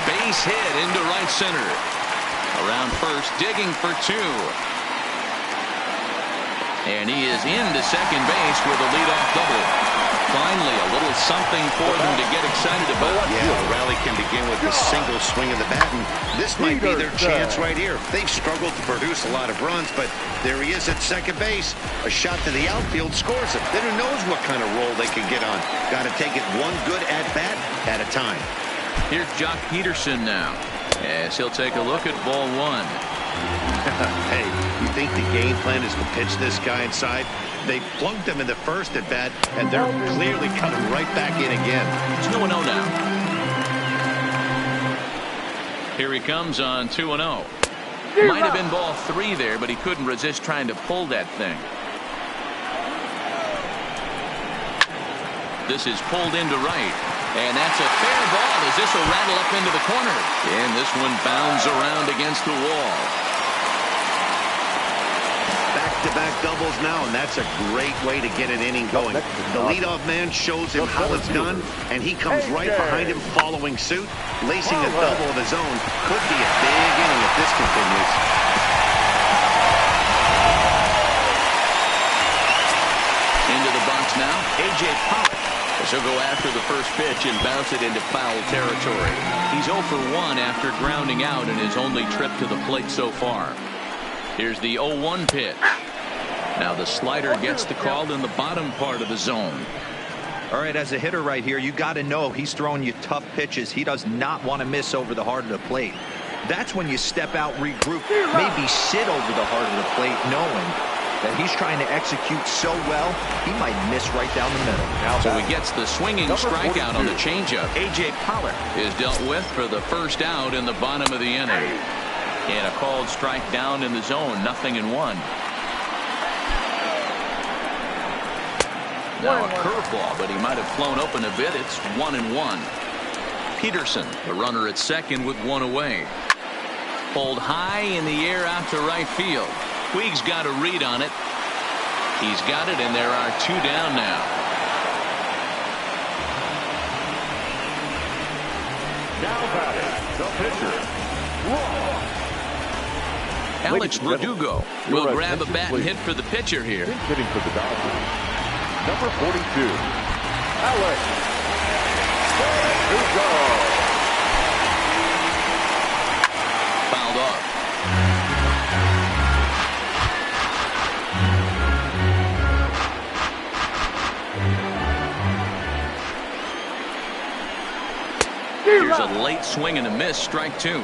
Base hit into right center. Around first, digging for 2. And he is into second base with a leadoff double. Finally, a little something for them to get excited about. Yeah, the rally can begin with a single swing of the bat, and this might be their chance right here. They've struggled to produce a lot of runs, but there he is at second base. A shot to the outfield scores it. Then who knows what kind of roll they can get on. Got to take it one good at-bat at a time. Here's Jock Peterson now, as he'll take a look at ball one. Hey, you think the game plan is to pitch this guy inside? They plunked him in the first at bat, and they're clearly coming right back in again. 2-0 now. Here he comes on 2-0. Might have been ball 3 there, but he couldn't resist trying to pull that thing. This is pulled into right, and that's a fair ball as this will rattle up into the corner, and this one bounds around against the wall. Back-to-back doubles now, and that's a great way to get an inning going. The leadoff man shows him how it's done, and he comes right behind him following suit. Lacing a double of his own could be a big inning if this continues. Into the box now, A.J. Pollock. He'll go after the first pitch and bounce it into foul territory. He's 0 for 1 after grounding out in his only trip to the plate so far. Here's the 0-1 pitch. Now the slider gets the call in the bottom part of the zone. All right, as a hitter right here, you got to know he's throwing you tough pitches. He does not want to miss over the heart of the plate. That's when you step out, regroup, maybe sit over the heart of the plate, knowing that he's trying to execute so well, he might miss right down the middle. So he gets the swinging strikeout on the changeup. A.J. Pollock is dealt with for the first out in the bottom of the inning. And a called strike down in the zone, 0-1. Now a curveball, but he might have flown open a bit. It's 1-1. Peterson, the runner at second with one away. Pulled high in the air out to right field. Puig's got a read on it. He's got it, and there are 2 down now. Now batting, the pitcher, Alex Verdugo will grab a bat and hit for the pitcher here. hitting for the Dodgers, number 42, Alex Verdugo. Fouled off. Here's a late swing and a miss, strike 2.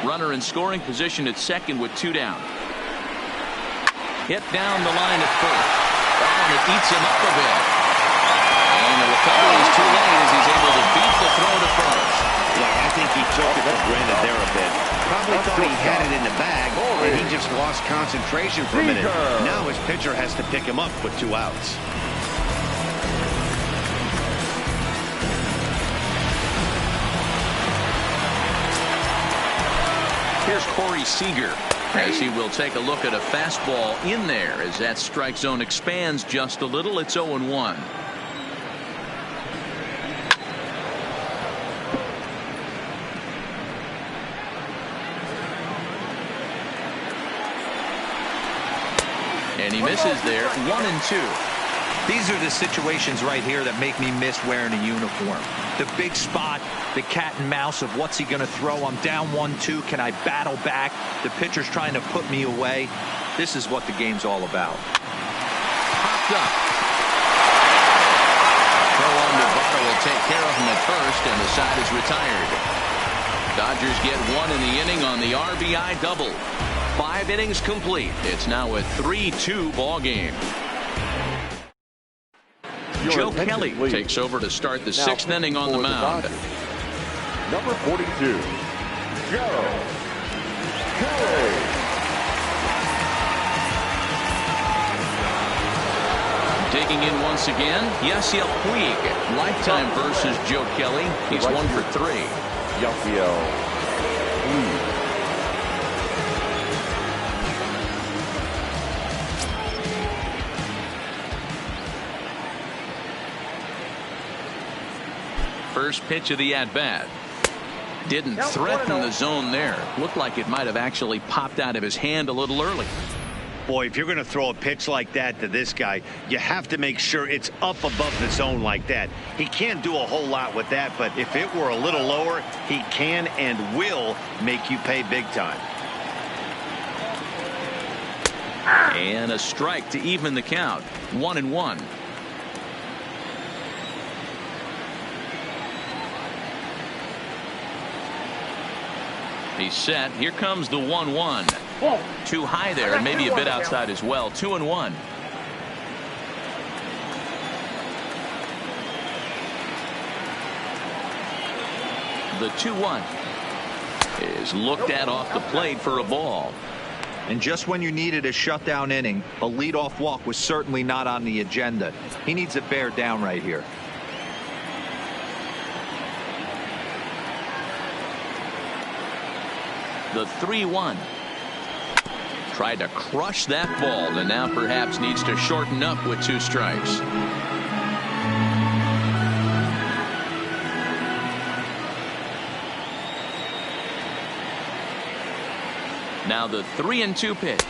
Runner in scoring position at second with 2 down. Hit down the line at first. Oh, and it eats him up a bit. And the recovery is too late as he's able to beat the throw to first. Yeah, I think he took it for granted there a bit. Probably thought he had it in the bag, and he just lost concentration for a minute. Now his pitcher has to pick him up with 2 outs. Here's Corey Seager as he will take a look at a fastball in there as that strike zone expands just a little. It's 0-1. And he misses there. 1-2. These are the situations right here that make me miss wearing a uniform. The big spot, the cat and mouse of what's he going to throw. I'm down 1-2. Can I battle back? The pitcher's trying to put me away. This is what the game's all about. Popped up. Throw on Nevada will take care of him at first, and the side is retired. Dodgers get 1 in the inning on the RBI double. 5 innings complete. It's now a 3-2 ball game. Joe Kelly takes over to start the 6th inning on the mound. Number 42, Joe Kelly. Digging in once again, Yasiel Puig. Lifetime versus Joe Kelly. He's 1 for 3. Yasiel Puig. First pitch of the at-bat. Didn't threaten the zone there. Looked like it might have actually popped out of his hand a little early. Boy, if you're going to throw a pitch like that to this guy, you have to make sure it's up above the zone like that. He can't do a whole lot with that, but if it were a little lower, he can and will make you pay big time. And a strike to even the count. 1-1. He's set. Here comes the 1-1. Too high there, and maybe a bit outside as well. 2-1. The 2-1 is looked at off the plate for a ball. And just when you needed a shutdown inning, a leadoff walk was certainly not on the agenda. He needs to bear down right here. The 3-1. Tried to crush that ball, and now perhaps needs to shorten up with 2 strikes. Now the 3-2 pitch.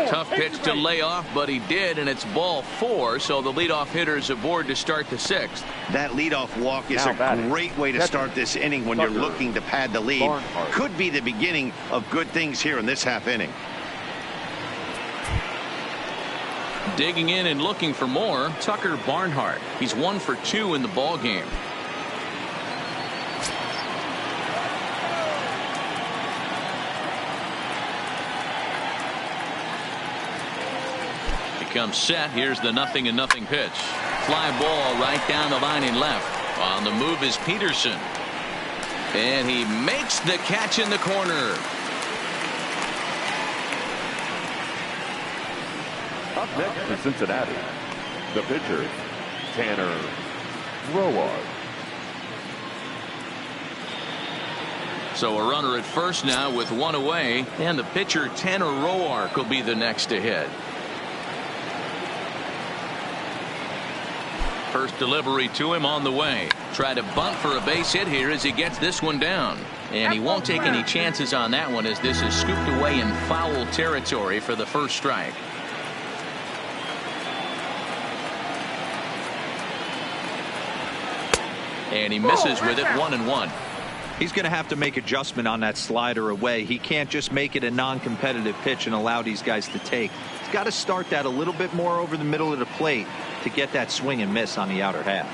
Tough pitch to lay off, but he did, and it's ball 4, so the leadoff hitter is aboard to start the 6th. That leadoff walk is a great way to start this inning when you're looking to pad the lead. Could be the beginning of good things here in this half inning. Digging in and looking for more, Tucker Barnhart. He's 1 for 2 in the ball game. Comes set. Here's the 0-0 pitch. Fly ball right down the line and left. On the move is Peterson, and he makes the catch in the corner. Up next for Cincinnati, the pitcher, Tanner Roark. So a runner at first now with 1 away, and the pitcher Tanner Roark will be the next to hit. First delivery to him on the way. Try to bunt for a base hit here as he gets this one down. And he won't take any chances on that one as this is scooped away in foul territory for the first strike. And he misses with it. 1-1. He's going to have to make adjustment on that slider away. He can't just make it a non-competitive pitch and allow these guys to take. He's got to start that a little bit more over the middle of the plate to get that swing and miss on the outer half.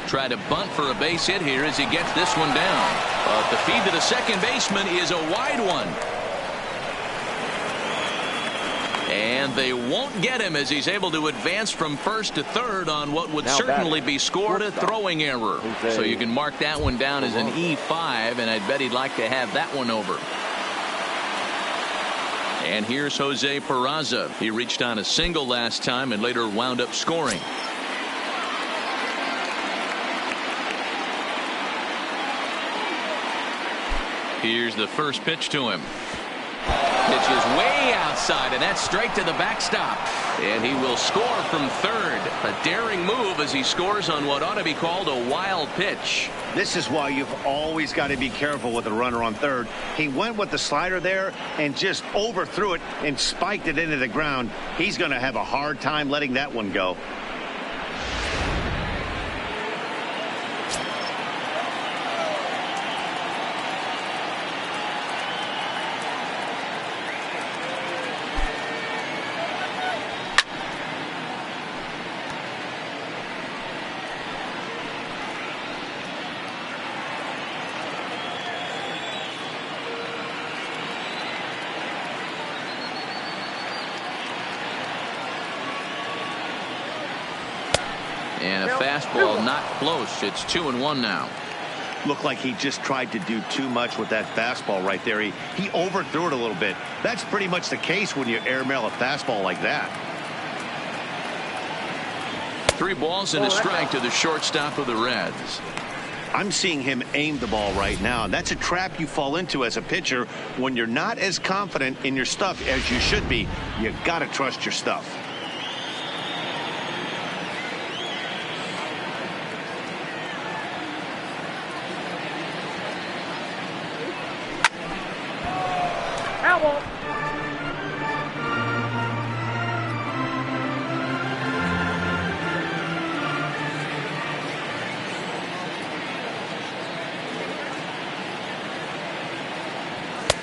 Try to bunt for a base hit here as he gets this one down. But the feed to the second baseman is a wide one. And they won't get him as he's able to advance from first to third on what would certainly be scored a throwing error. So you can mark that one down as an E5, and I'd bet he'd like to have that one over. And here's Jose Peraza. He reached on a single last time and later wound up scoring. Here's the first pitch to him. Pitch is way outside, and that's straight to the backstop. And he will score from third. A daring move as he scores on what ought to be called a wild pitch. This is why you've always got to be careful with a runner on third. He went with the slider there and just overthrew it and spiked it into the ground. He's going to have a hard time letting that one go. And a fastball not close. It's 2-1 now. Looked like he just tried to do too much with that fastball right there. He overthrew it a little bit. That's pretty much the case when you airmail a fastball like that. 3 balls and a strike to the shortstop of the Reds. I'm seeing him aim the ball right now. That's a trap you fall into as a pitcher when you're not as confident in your stuff as you should be. You got to trust your stuff.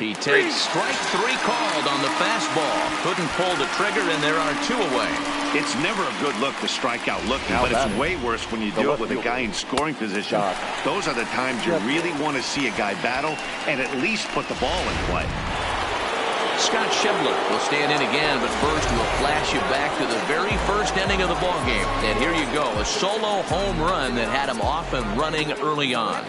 He takes strike 3 called on the fastball. Couldn't pull the trigger, and there are 2 away. It's never a good look to strike out looking, but it's way worse when you do it with a guy in scoring position. Those are the times you really want to see a guy battle and at least put the ball in play. Scott Schebler will stand in again, but first we'll flash you back to the very first inning of the ballgame. And here you go, a solo home run that had him off and running early on.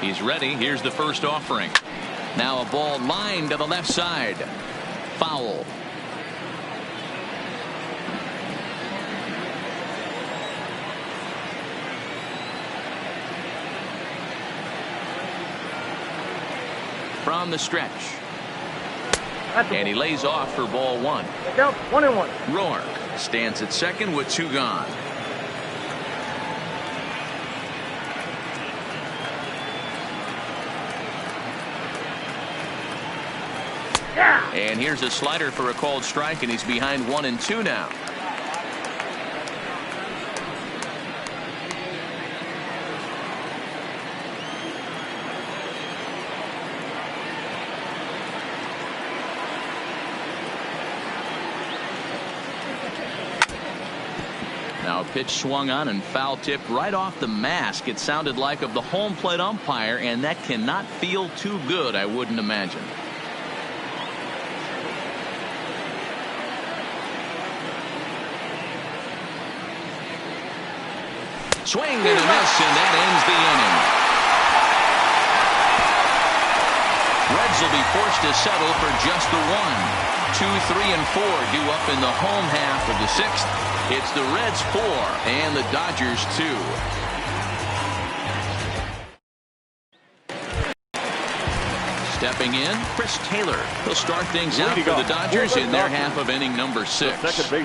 He's ready. Here's the first offering. Now a ball lined to the left side. Foul. From the stretch. And he lays off for ball 1. 1-1. Roark stands at second with 2 gone. And here's a slider for a called strike, and he's behind 1-2 now. Now a pitch swung on and foul tipped right off the mask. It sounded like of the home plate umpire, and that cannot feel too good, I wouldn't imagine. Swing and a miss, and that ends the inning. Reds will be forced to settle for just the 1. 2, 3, and 4 due up in the home half of the 6th. It's the Reds 4 and the Dodgers 2. Stepping in, Chris Taylor. He'll start things out for the Dodgers in their half of inning number 6.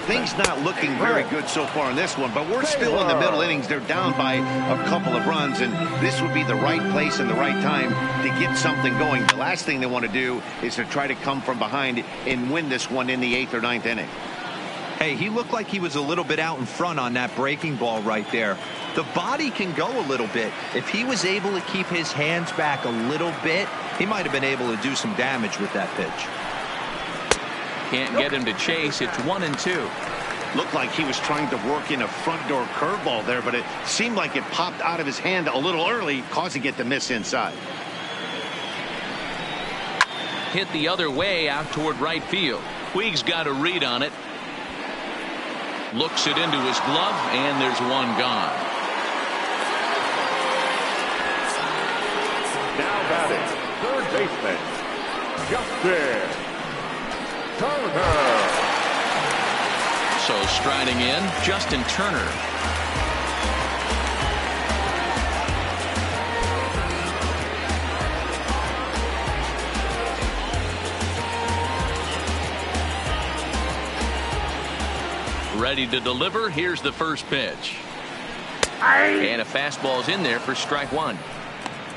Things not looking very good so far in this one, but we're still in the middle innings. They're down by a couple of runs, and this would be the right place and the right time to get something going. The last thing they want to do is to try to come from behind and win this one in the 8th or 9th inning. Hey, he looked like he was a little bit out in front on that breaking ball right there. The body can go a little bit. If he was able to keep his hands back a little bit, he might have been able to do some damage with that pitch. Can't get him to chase. It's 1-2. Looked like he was trying to work in a front door curveball there, but it seemed like it popped out of his hand a little early, causing it to miss inside. Hit the other way out toward right field. Puig's got a read on it. Looks it into his glove, and there's 1 gone. Now batting, third baseman, Justin Turner. So striding in, Justin Turner. Ready to deliver. Here's the first pitch. And a fastball's in there for strike 1.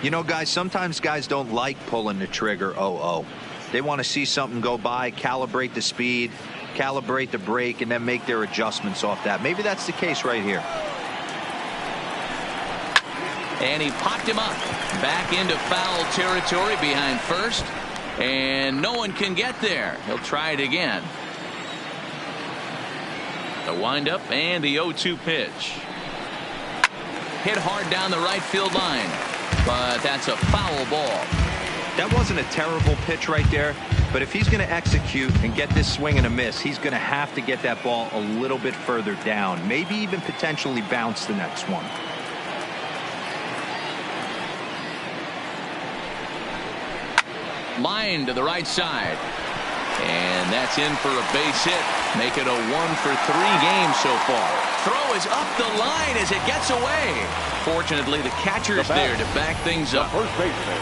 You know, guys, sometimes guys don't like pulling the trigger 0-0. They want to see something go by, calibrate the speed, calibrate the brake, and then make their adjustments off that. Maybe that's the case right here. And he popped him up. Back into foul territory behind first. And no one can get there. He'll try it again. The windup and the 0-2 pitch. Hit hard down the right field line. But that's a foul ball. That wasn't a terrible pitch right there, but if he's going to execute and get this swing and a miss, he's going to have to get that ball a little bit further down, maybe even potentially bounce the next one. Line to the right side. And that's in for a base hit. Make it a 1-for-3 game so far. Throw is up the line as it gets away. Fortunately, the catcher's there to back things up. First baseman,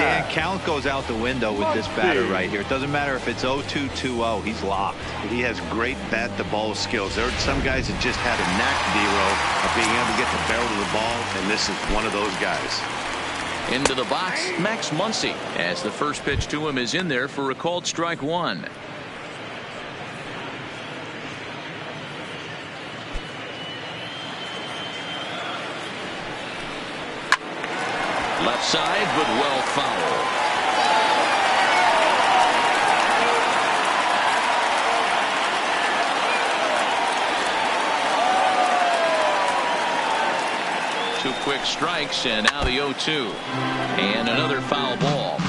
Dan, count goes out the window with this batter right here. It doesn't matter if it's 0-2, 2-0. He's locked. He has great bat-to-ball skills. There are some guys that just had a knack, D-Row, of being able to get the barrel of the ball, and this is one of those guys. Into the box, Max Muncy, as the first pitch to him is in there for a called strike one. Left side, but well fouled. Two quick strikes, and now the 0-2. And another foul ball.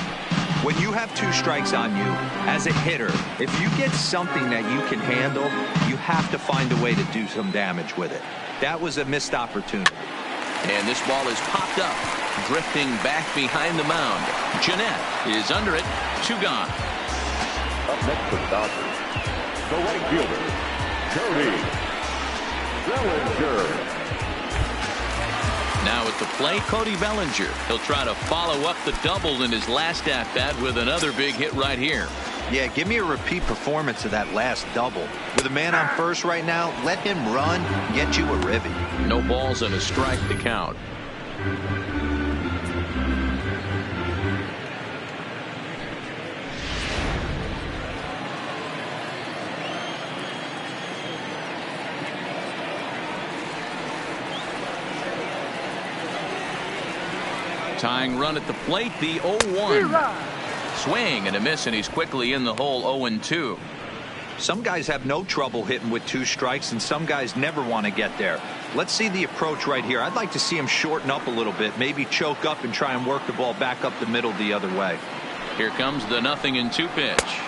When you have two strikes on you, as a hitter, if you get something that you can handle, you have to find a way to do some damage with it. That was a missed opportunity. And this ball is popped up, drifting back behind the mound. Jeanette is under it. 2 gone. Up next for the Dodgers, the right fielder, Cody Bellinger. Now at the plate, Cody Bellinger. He'll try to follow up the double in his last at-bat with another big hit right here. Yeah, give me a repeat performance of that last double. With a man on first right now, let him run, get you a ribby. No balls and a strike to count. Tying run at the plate, the 0-1. Swing and a miss, and he's quickly in the hole. 0-2. Some guys have no trouble hitting with 2 strikes, and some guys never want to get there. Let's see the approach right here. I'd like to see him shorten up a little bit, maybe choke up and try and work the ball back up the middle the other way. Here comes the 0-2 pitch.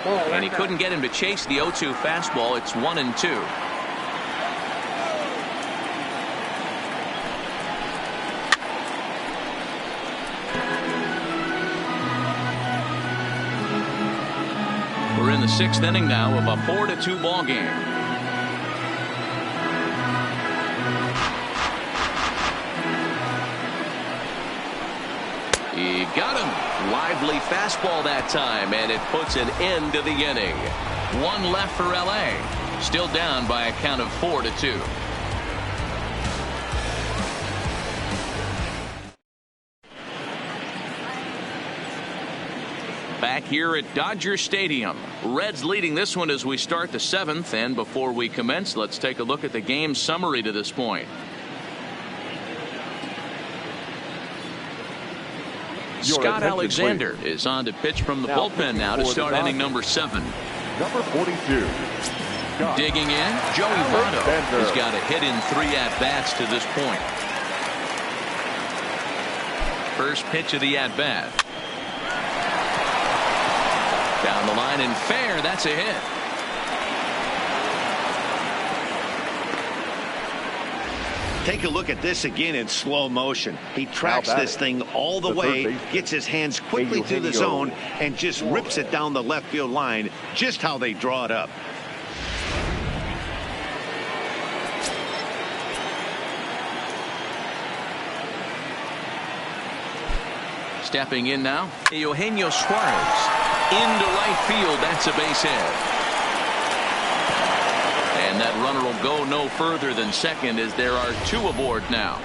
And he couldn't get him to chase the 0-2 fastball. It's 1-2. We're in the 6th inning now of a 4-2 ball game. He got him. Lively fastball that time, and it puts an end to the inning. 1 left for LA. Still down by a count of 4-2. Back here at Dodger Stadium. Reds leading this one as we start the 7th. And before we commence, let's take a look at the game summary to this point. Scott Alexander is on to pitch from the bullpen now to start inning number 7. Number 42. Digging in, Joey Votto has got a hit in 3 at-bats to this point. First pitch of the at-bat. Down the line and fair. That's a hit. Take a look at this again in slow motion. He tracks this thing all the way, gets his hands quickly to the zone, and just rips it down the left field line, just how they draw it up. Stepping in now, Eugenio Suarez. Into right field. That's a base hit. And that runner will go no further than second as there are 2 aboard now.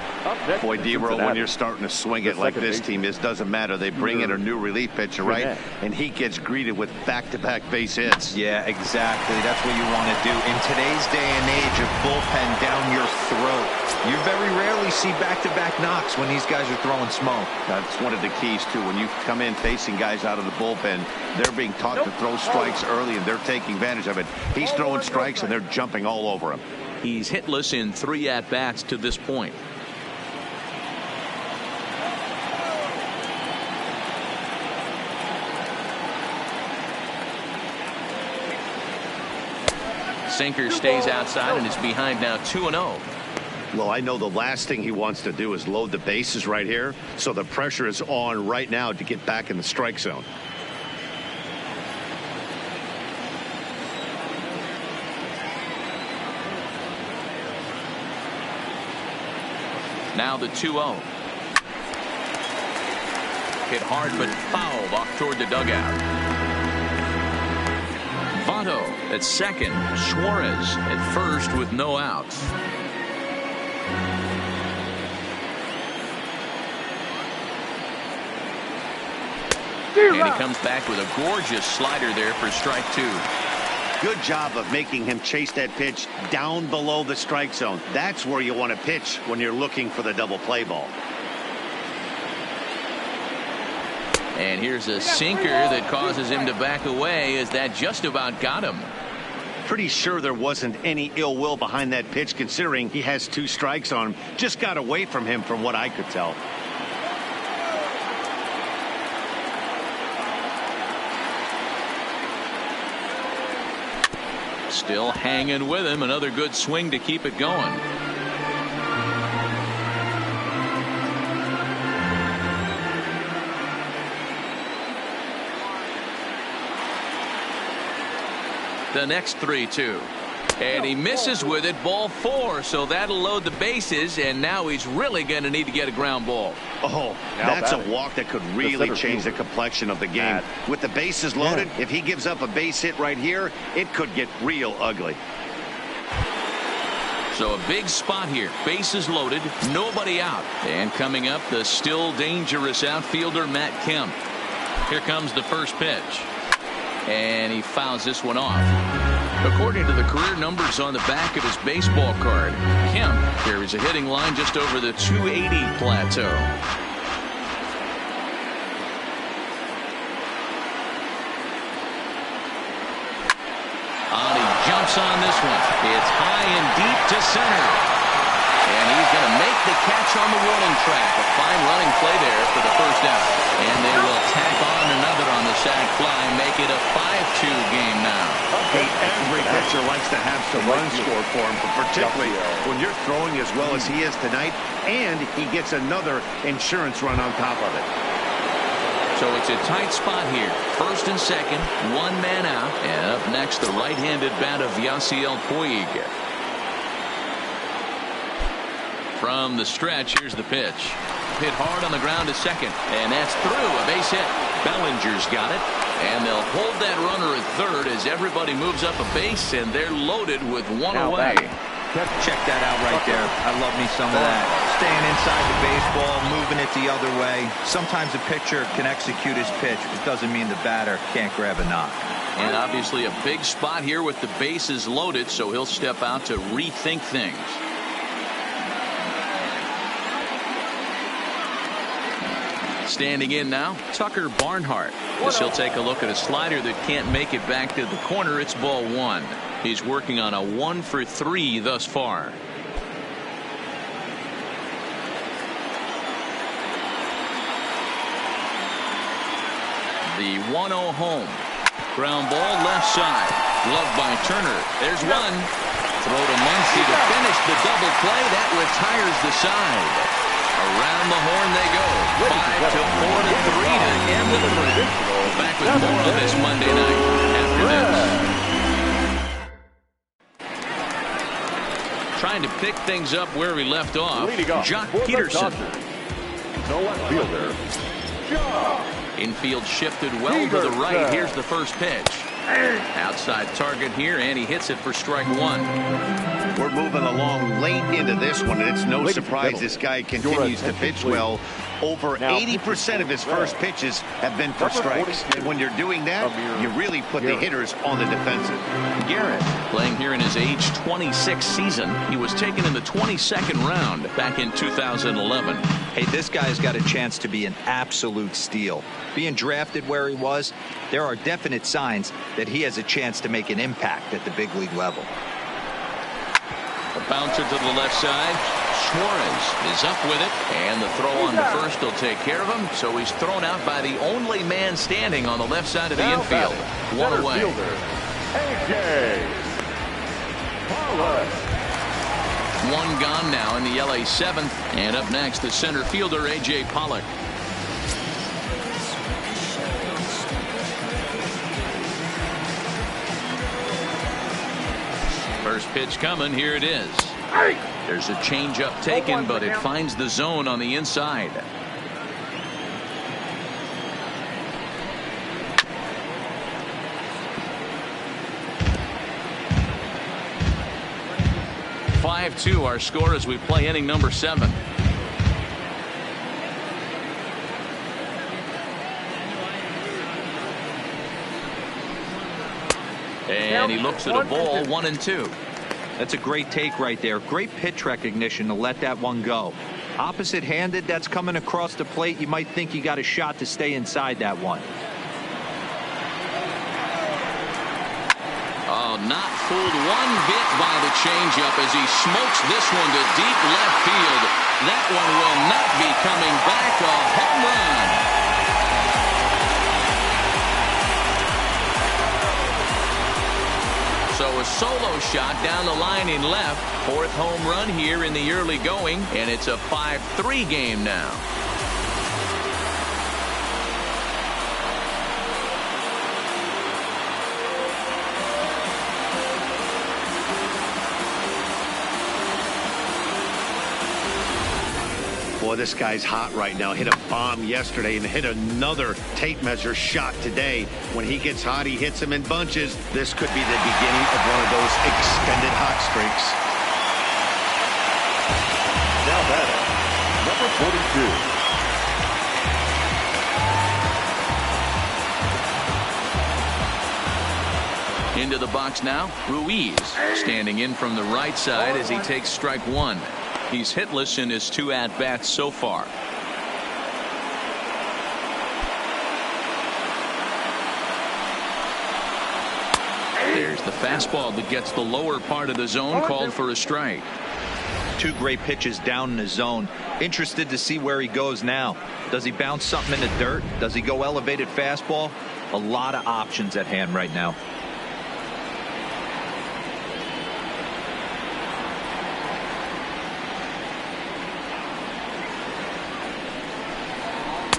Boy, D-Row, when you're starting to swing it like this team is, doesn't matter. They bring in a new relief pitcher, right? And he gets greeted with back-to-back base hits. Yeah, exactly. That's what you want to do. In today's day and age of bullpen down your throat, you very rarely see back-to-back knocks when these guys are throwing smoke. That's one of the keys, too. When you come in facing guys out of the bullpen, they're being taught to throw strikes early, and they're taking advantage of it. He's throwing strikes, and they're jumping all over him. He's hitless in 3 at-bats to this point. Sinker stays outside and is behind now 2-0. Well, I know the last thing he wants to do is load the bases right here, so the pressure is on right now to get back in the strike zone. Now the 2-0. Hit hard but fouled off toward the dugout. Votto at second. Suarez at first with no outs. And he comes back with a gorgeous slider there for strike 2. Good job of making him chase that pitch down below the strike zone. That's where you want to pitch when you're looking for the double play ball. And here's a sinker that causes him to back away, as that just about got him. Pretty sure there wasn't any ill will behind that pitch, considering he has 2 strikes on him. Just got away from him from what I could tell. Still hanging with him. Another good swing to keep it going. The next 3-2. And he misses with it, ball 4, so that'll load the bases, and now he's really going to need to get a ground ball. Oh, that's a walk that could really change the complexion of the game. With the bases loaded, if he gives up a base hit right here, it could get real ugly. So a big spot here. Bases loaded, nobody out. And coming up, the still dangerous outfielder, Matt Kemp. Here comes the first pitch. And he fouls this one off. According to the career numbers on the back of his baseball card, Kemp carries a hitting line just over the 280 plateau. He jumps on this one. It's high and deep to center. And he's going to make the catch on the warning track. A fine running play there for the first out. And they will tack on another on the sac fly, make it a 5-2 game now. Okay, every pitcher likes to have some runs scored for him, but particularly when you're throwing as well as he is tonight, and he gets another insurance run on top of it. So it's a tight spot here. First and second, 1 man out. And up next, the right-handed bat of Yasiel Puig. From the stretch, here's the pitch. Hit hard on the ground to second, and that's through. A base hit. Bellinger's got it, and they'll hold that runner at third as everybody moves up a base, and they're loaded with 1 away. Check that out right there. I love me some of that. Staying inside the baseball, moving it the other way. Sometimes a pitcher can execute his pitch, but it doesn't mean the batter can't grab a knock. And obviously a big spot here with the bases loaded, so he'll step out to rethink things. Standing in now, Tucker Barnhart. As he'll take a look at a slider that can't make it back to the corner. It's ball 1. He's working on a 1 for 3 thus far. The 1-0 home. Ground ball left side. Gloved by Turner. There's one. Throw to Muncy to finish the double play. That retires the side. Around the horn they go. 5 to 4 to 3 to end the 3rd. Back with more on this Monday night after this. Trying to pick things up where we left off. Jock Peterson. No left fielder. Infield shifted well to the right. Here's the first pitch. Outside target here, and he hits it for strike 1. We're moving along late into this one, and it's no surprise this guy continues to pitch well. Over 80% of his first pitches have been for strikes. And when you're doing that, you really put the hitters on the defensive. Garrett, playing here in his age 26 season. He was taken in the 22nd round back in 2011. Hey, this guy's got a chance to be an absolute steal. Being drafted where he was, there are definite signs that he has a chance to make an impact at the big league level. A bouncer to the left side. Suarez is up with it, and the throw on the first will take care of him. So he's thrown out by the only man standing on the left side of the infield. 1 away. One gone now in the LA 7th, and up next the center fielder A.J. Pollock. First pitch coming. Here it is. There's a changeup taken, but it finds the zone on the inside. (5-2) our score as we play inning number 7. And he looks at a ball, 1-2. That's a great take right there. Great pitch recognition to let that one go. Opposite-handed, that's coming across the plate. You might think you got a shot to stay inside that one. Oh, not fooled one bit by the changeup as he smokes this one to deep left field. That one will not be coming back. A home run. So a solo shot down the line in left. Fourth home run here in the early going, and it's a 5-3 game now. Boy, this guy's hot right now. Hit a bomb yesterday and hit another tape measure shot today. When he gets hot, he hits them in bunches. This could be the beginning of one of those extended hot streaks. Now batting, number 42. Into the box now, Ruiz standing in from the right side as he takes strike one. He's hitless in his 2 at-bats so far. There's the fastball that gets the lower part of the zone, called for a strike. 2 great pitches down in the zone. Interested to see where he goes now. Does he bounce something in the dirt? Does he go elevated fastball? A lot of options at hand right now.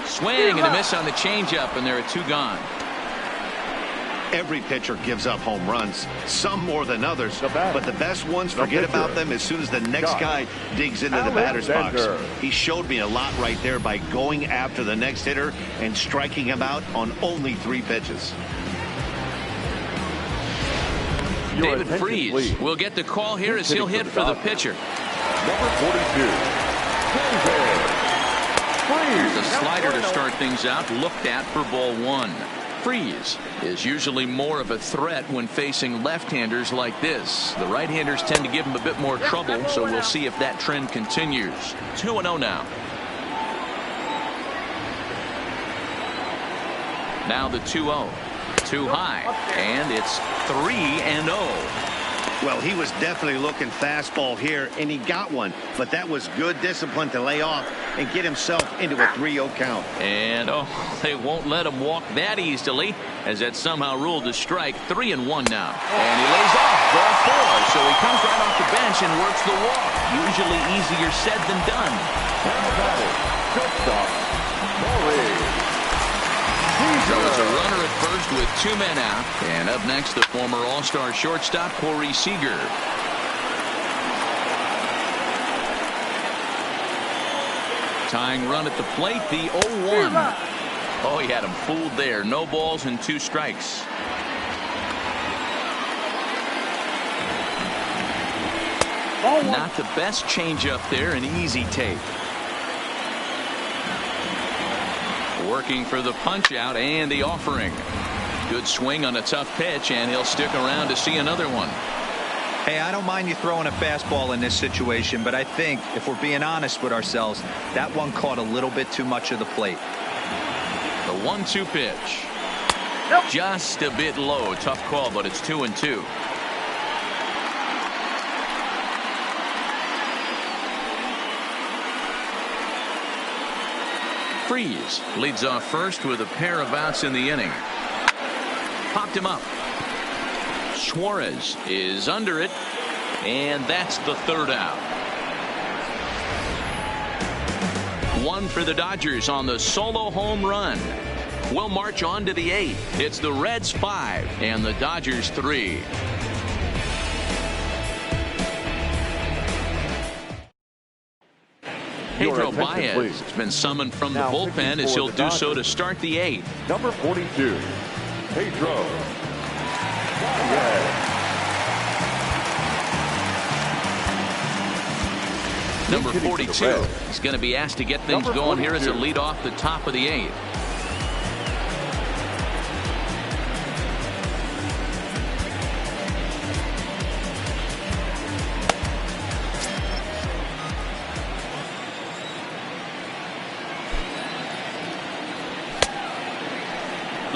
Swing and a miss on the changeup, and there are 2 gone. Every pitcher gives up home runs, some more than others, but the best ones, forget about them as soon as the next guy digs into the batter's box. He showed me a lot right there by going after the next hitter and striking him out on only 3 pitches. David Freese will get the call here as he'll hit for the pitcher. Number 42. Here's a slider to start things out, looked at for ball 1. Freese is usually more of a threat when facing left-handers like this. The right-handers tend to give him a bit more trouble, so we'll see if that trend continues. 2-0 now. Now the 2-0. Too high, and it's 3-0. Well, he was definitely looking fastball here, and he got one. But that was good discipline to lay off and get himself into a 3-0 count. And, they won't let him walk that easily, as that's somehow ruled a strike. 3-1 now. And he lays off ball 4, so he comes right off the bench and works the walk. Usually easier said than done. So it's a runner at first with 2 men out. And up next, the former All-Star shortstop, Corey Seager. Tying run at the plate, the 0-1. Oh, he had him fooled there. No balls and 2 strikes. Not the best changeup there, an easy take. Working for the punch out and the offering. Good swing on a tough pitch, and he'll stick around to see another one. Hey, I don't mind you throwing a fastball in this situation, but I think if we're being honest with ourselves, that one caught a little bit too much of the plate. The 1-2 pitch. Just a bit low. Tough call, but it's 2-2. Freese leads off first with a pair of outs in the inning. Popped him up. Suarez is under it, and that's the 3rd out. 1 for the Dodgers on the solo home run. We'll march on to the 8th. It's the Reds 5 and the Dodgers 3. Pedro Baez has been summoned from the bullpen as he'll do so to start the 8th. Number 42, Pedro Baez. Number 42 is going to be asked to get things going here as a lead off the top of the 8th.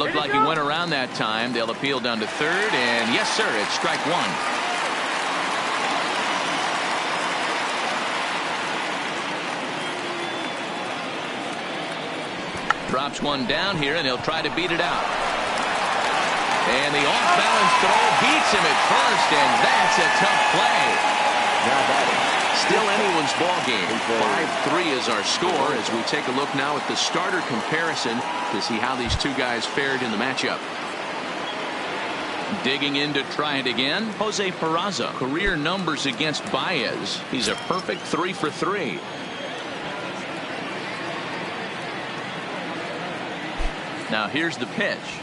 looked like he went around that time. They'll appeal down to third, and yes, sir, it's strike one. Drops one down here, and he'll try to beat it out. And the off-balance throw beats him at first, and that's a tough play. Now batting. Still anyone's ball game. 5-3 is our score as we take a look now at the starter comparison to see how these two guys fared in the matchup. Digging in to try it again, Jose Peraza. Career numbers against Baez. He's a perfect 3 for 3. Now here's the pitch.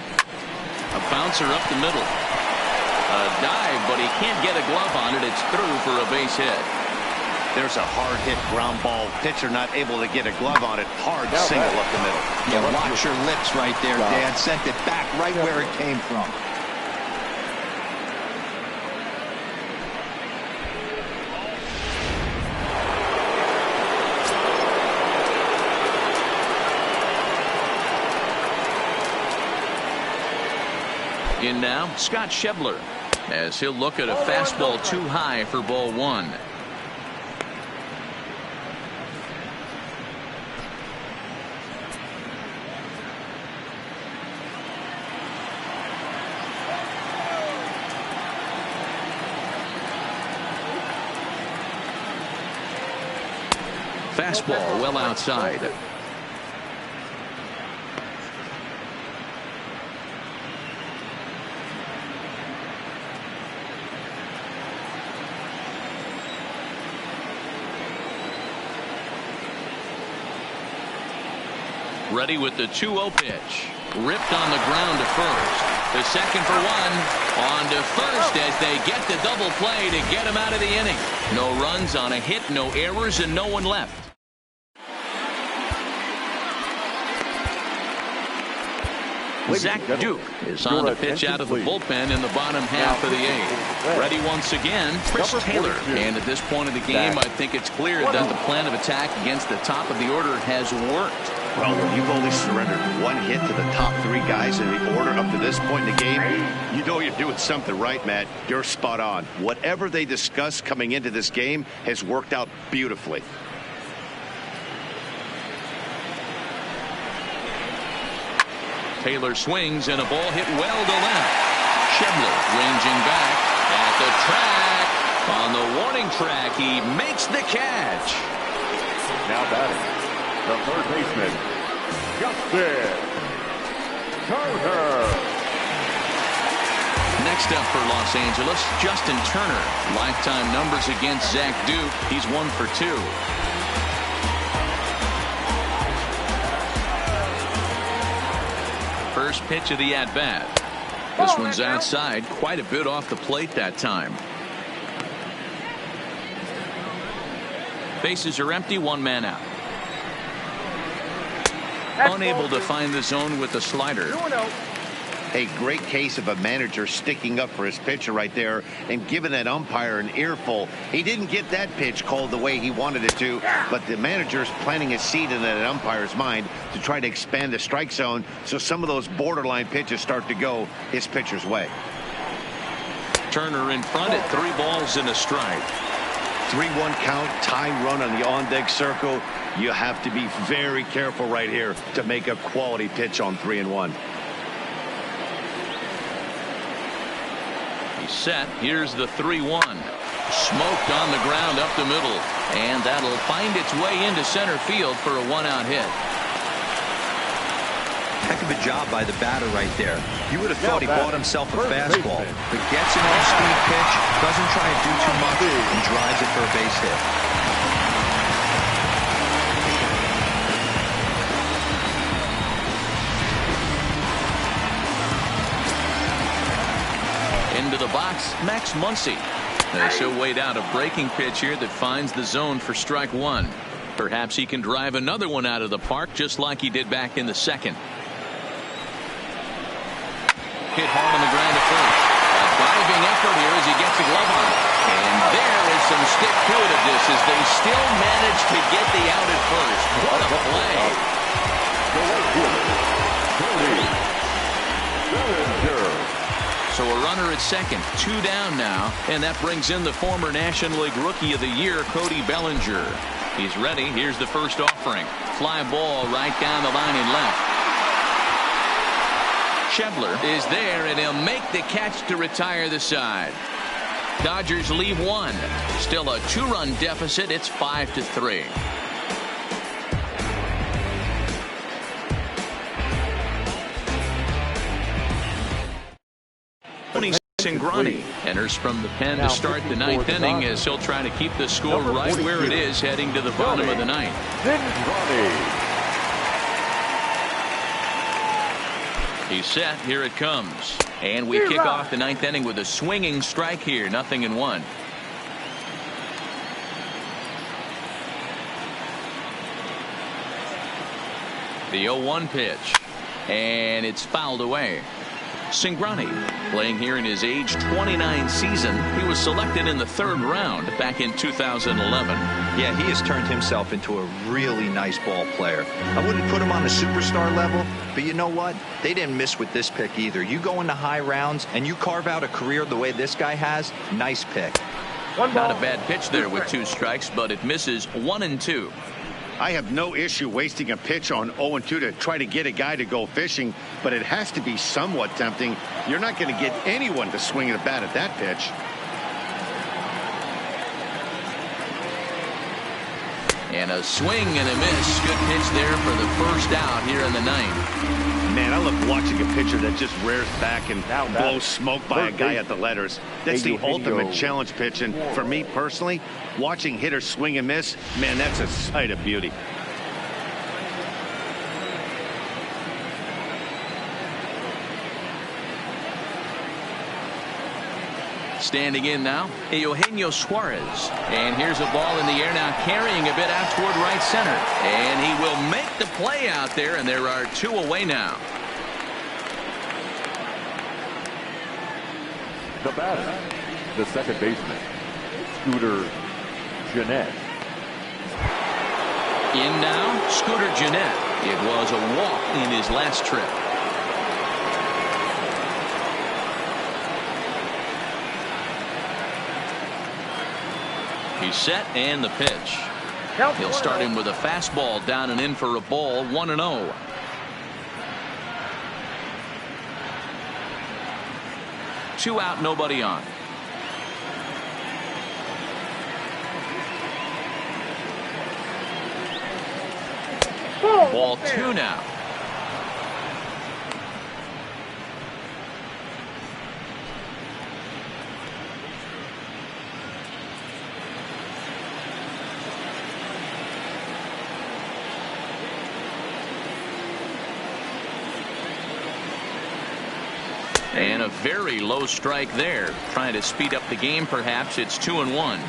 A bouncer up the middle. A dive, but he can't get a glove on it. It's through for a base hit. There's a hard hit ground ball. Pitcher not able to get a glove on it. Hard single up the middle. Yeah, watch your lips right there, Dan. Sent it back right where it came from. In now, Scott Schebler, as he'll look at a fastball too high for ball one. Fastball well outside. Ready with the 2-0 pitch. Ripped on the ground to first. The second for one. On to first as they get the double play to get him out of the inning. No runs on a hit, no errors, and no one left. Zach Duke is on the pitch out of the bullpen in the bottom half of the eighth. Ready once again, Chris Taylor. And at this point of the game, I think it's clear that the plan of attack against the top of the order has worked. Well, when you've only surrendered one hit to the top three guys in the order up to this point in the game, you know you're doing something right, Matt. You're spot on. Whatever they discussed coming into this game has worked out beautifully. Taylor swings and a ball hit well to left. Schebler ranging back at the track. On the warning track, he makes the catch. Now batting, the third baseman, Justin Turner. Next up for Los Angeles, Justin Turner. Lifetime numbers against Zach Duke. He's 1 for 2. First pitch of the at-bat. This one's outside, quite a bit off the plate that time. Bases are empty, one man out. Unable to find the zone with the slider. A great case of a manager sticking up for his pitcher right there and giving that umpire an earful. He didn't get that pitch called the way he wanted it to, but the manager's planting a seed in that umpire's mind to try to expand the strike zone so some of those borderline pitches start to go his pitcher's way. Turner in front at 3 balls and a strike. 3-1 count, tie run on the on-deck circle. You have to be very careful right here to make a quality pitch on 3-1. Set. Here's the 3-1. Smoked on the ground up the middle, and that'll find its way into center field for a 1-out hit. Heck of a job by the batter right there. You would have thought he bought himself a fastball, but gets an off-speed pitch, doesn't try to do too much, and drives it for a base hit. Into the box, Max Muncy. As he'll wait out a breaking pitch here that finds the zone for strike one. Perhaps he can drive another one out of the park just like he did back in the second. Hit hard on the ground to first. A diving effort here as he gets a glove on. And there is some stick to it of this as they still manage to get the out at first. What a play. Bellinger. So a runner at second, 2 down now, and that brings in the former National League Rookie of the Year, Cody Bellinger. He's ready. Here's the first offering. Fly ball right down the line and left. Schebler is there, and he'll make the catch to retire the side. Dodgers leave 1. Still a 2-run deficit. It's 5-3. Cingrani enters from the pen to start the 9th inning as he'll try to keep the score right where it is heading to the bottom of the 9th. He's set. Here it comes. And we kick off the 9th inning with a swinging strike here. 0-1. The 0-1 pitch. And it's fouled away. Cingrani playing here in his age 29 season. He was selected in the 3rd round back in 2011. Yeah, he has turned himself into a really nice ball player. I wouldn't put him on the superstar level, but you know what? They didn't miss with this pick either. You go into high rounds and you carve out a career the way this guy has. Nice pick. Not a bad pitch there with 2 strikes, but it misses 1-2. I have no issue wasting a pitch on 0-2 to try to get a guy to go fishing, but it has to be somewhat tempting. You're not going to get anyone to swing the bat at that pitch. And a swing and a miss. Good pitch there for the first out here in the 9th. Man, I love watching a pitcher that just rears back and blows smoke by a guy at the letters. That's the ultimate challenge pitch. And for me personally, watching hitters swing and miss, man, that's a sight of beauty. Standing in now, Eugenio Suarez. And here's a ball in the air now, carrying a bit out toward right center. And he will make the play out there, and there are 2 away now. The batter, the second baseman, Scooter Gennett. In now, Scooter Gennett. It was a walk in his last trip. He's set, and the pitch. He'll start him with a fastball down and in for a ball. 1-0. Two out, nobody on. Ball 2 now. And a very low strike there. Trying to speed up the game, perhaps. It's 2-1.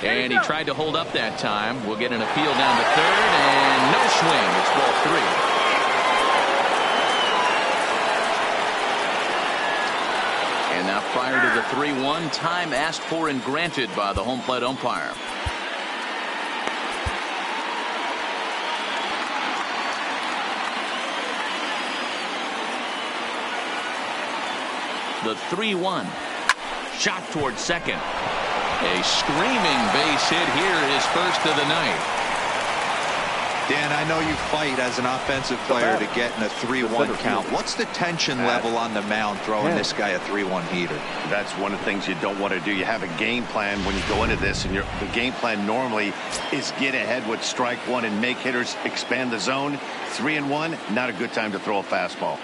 And he tried to hold up that time. We'll get an appeal down to third, and no swing. It's ball 3. And now prior to the 3-1, time asked for and granted by the home plate umpire. The 3-1. Shot towards second. A screaming base hit here, his first of the night. Dan, I know you fight as an offensive player to get in a 3-1 count. What's the tension level on the mound throwing this guy a 3-1 heater? That's one of the things you don't want to do. You have a game plan when you go into this, and the game plan normally is get ahead with strike one and make hitters expand the zone. 3-1, not a good time to throw a fastball.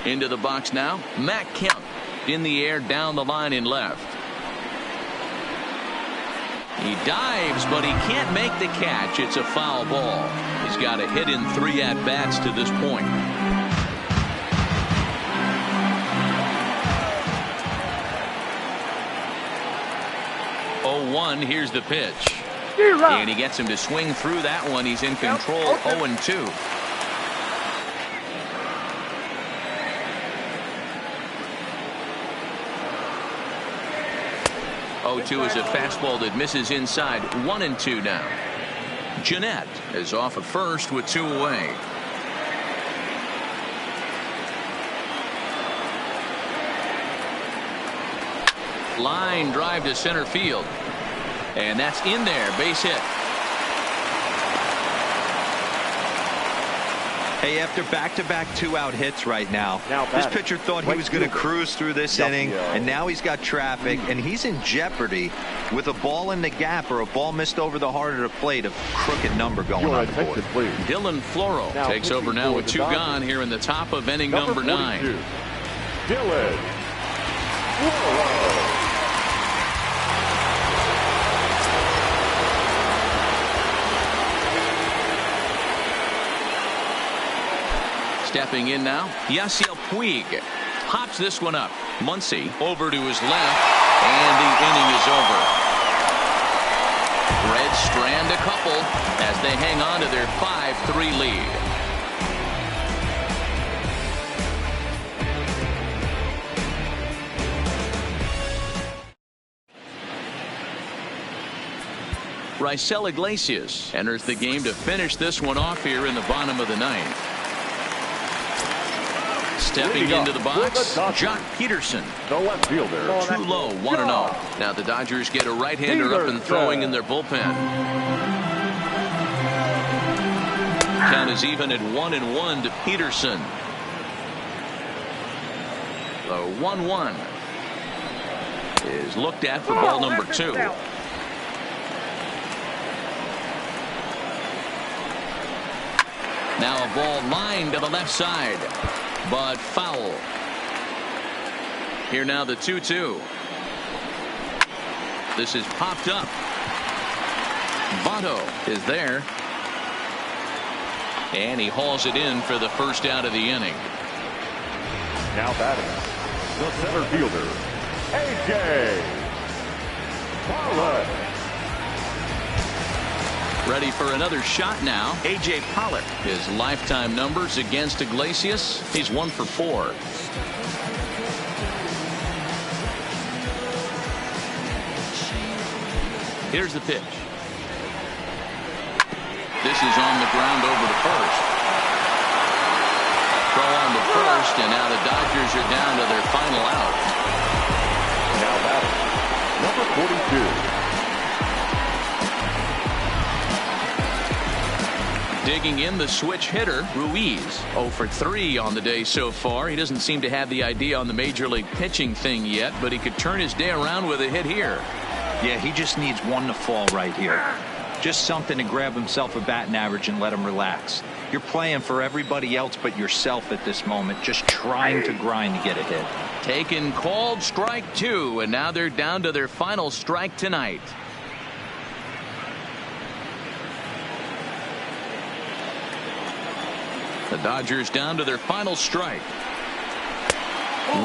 Into the box now, Matt Kemp in the air down the line in left. He dives, but he can't make the catch. It's a foul ball. He's got a hit in 3 at-bats to this point. 0-1, here's the pitch. And he gets him to swing through that one. He's in control. 0-2. 0-2 is a fastball that misses inside. 1-2 now. Jeanette is off at first with 2 away. Line drive to center field. And that's in there. Base hit. Hey, after back-to-back 2-out hits right now, this pitcher thought he was going to cruise through this inning, and now he's got traffic, and he's in jeopardy with a ball in the gap or a ball missed over the heart of the plate, a crooked number going on the board. Dylan Floro takes over now with 2 gone here in the top of inning number 9. Dylan Floro. Stepping in now, Yasiel Puig hops this one up. Muncy over to his left, and the inning is over. Reds strand a couple as they hang on to their 5-3 lead. Raisel Iglesias enters the game to finish this one off here in the bottom of the 9th. Stepping into the box, Jock Peterson. The left fielder. Too low, 1-0. Now the Dodgers get a right-hander up and throwing in their bullpen. Count is even at 1-1 to Peterson. The 1-1 is looked at for ball number 2. Now a ball lined to the left side, but foul. Here now the 2-2. This is popped up. Votto is there, and he hauls it in for the first out of the inning. Now batting, the center fielder, A.J. Pollock. Ready for another shot now. A.J. Pollock. His lifetime numbers against Iglesias. He's 1 for 4. Here's the pitch. This is on the ground over to first. Throw on to first, and now the Dodgers are down to their final out. Now batting, number 42. Digging in the switch hitter, Ruiz. 0 for 3 on the day so far. He doesn't seem to have the idea on the major league pitching thing yet, but he could turn his day around with a hit here. Yeah, he just needs one to fall right here. Just something to grab himself a batting average and let him relax. You're playing for everybody else but yourself at this moment, just trying to grind to get a hit. Taken, called, strike 2, and now they're down to their final strike tonight. The Dodgers down to their final strike.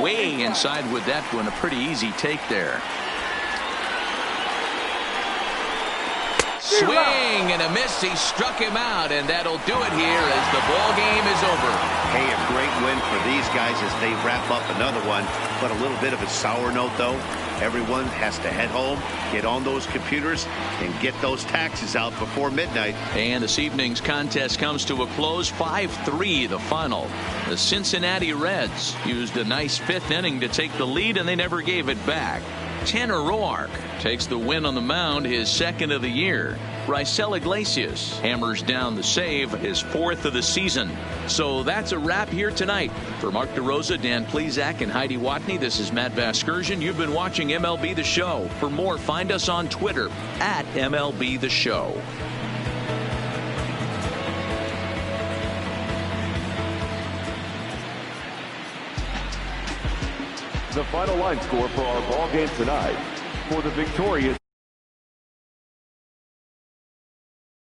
Way inside with that one. A pretty easy take there. Swing and a miss. He struck him out, and that'll do it here as the ball game is over. Hey, a great win for these guys as they wrap up another one. But a little bit of a sour note, though. Everyone has to head home, get on those computers, and get those taxes out before midnight. And this evening's contest comes to a close. 5-3 the final. The Cincinnati Reds used a nice 5th inning to take the lead, and they never gave it back. Tanner Roark takes the win on the mound, his 2nd of the year. Raisel Iglesias hammers down the save, his 4th of the season. So that's a wrap here tonight. For Mark DeRosa, Dan Plesac, and Heidi Watney, this is Matt Vasgersian. You've been watching MLB The Show. For more, find us on Twitter at MLB The Show. The final line score for our ball game tonight. For the victorious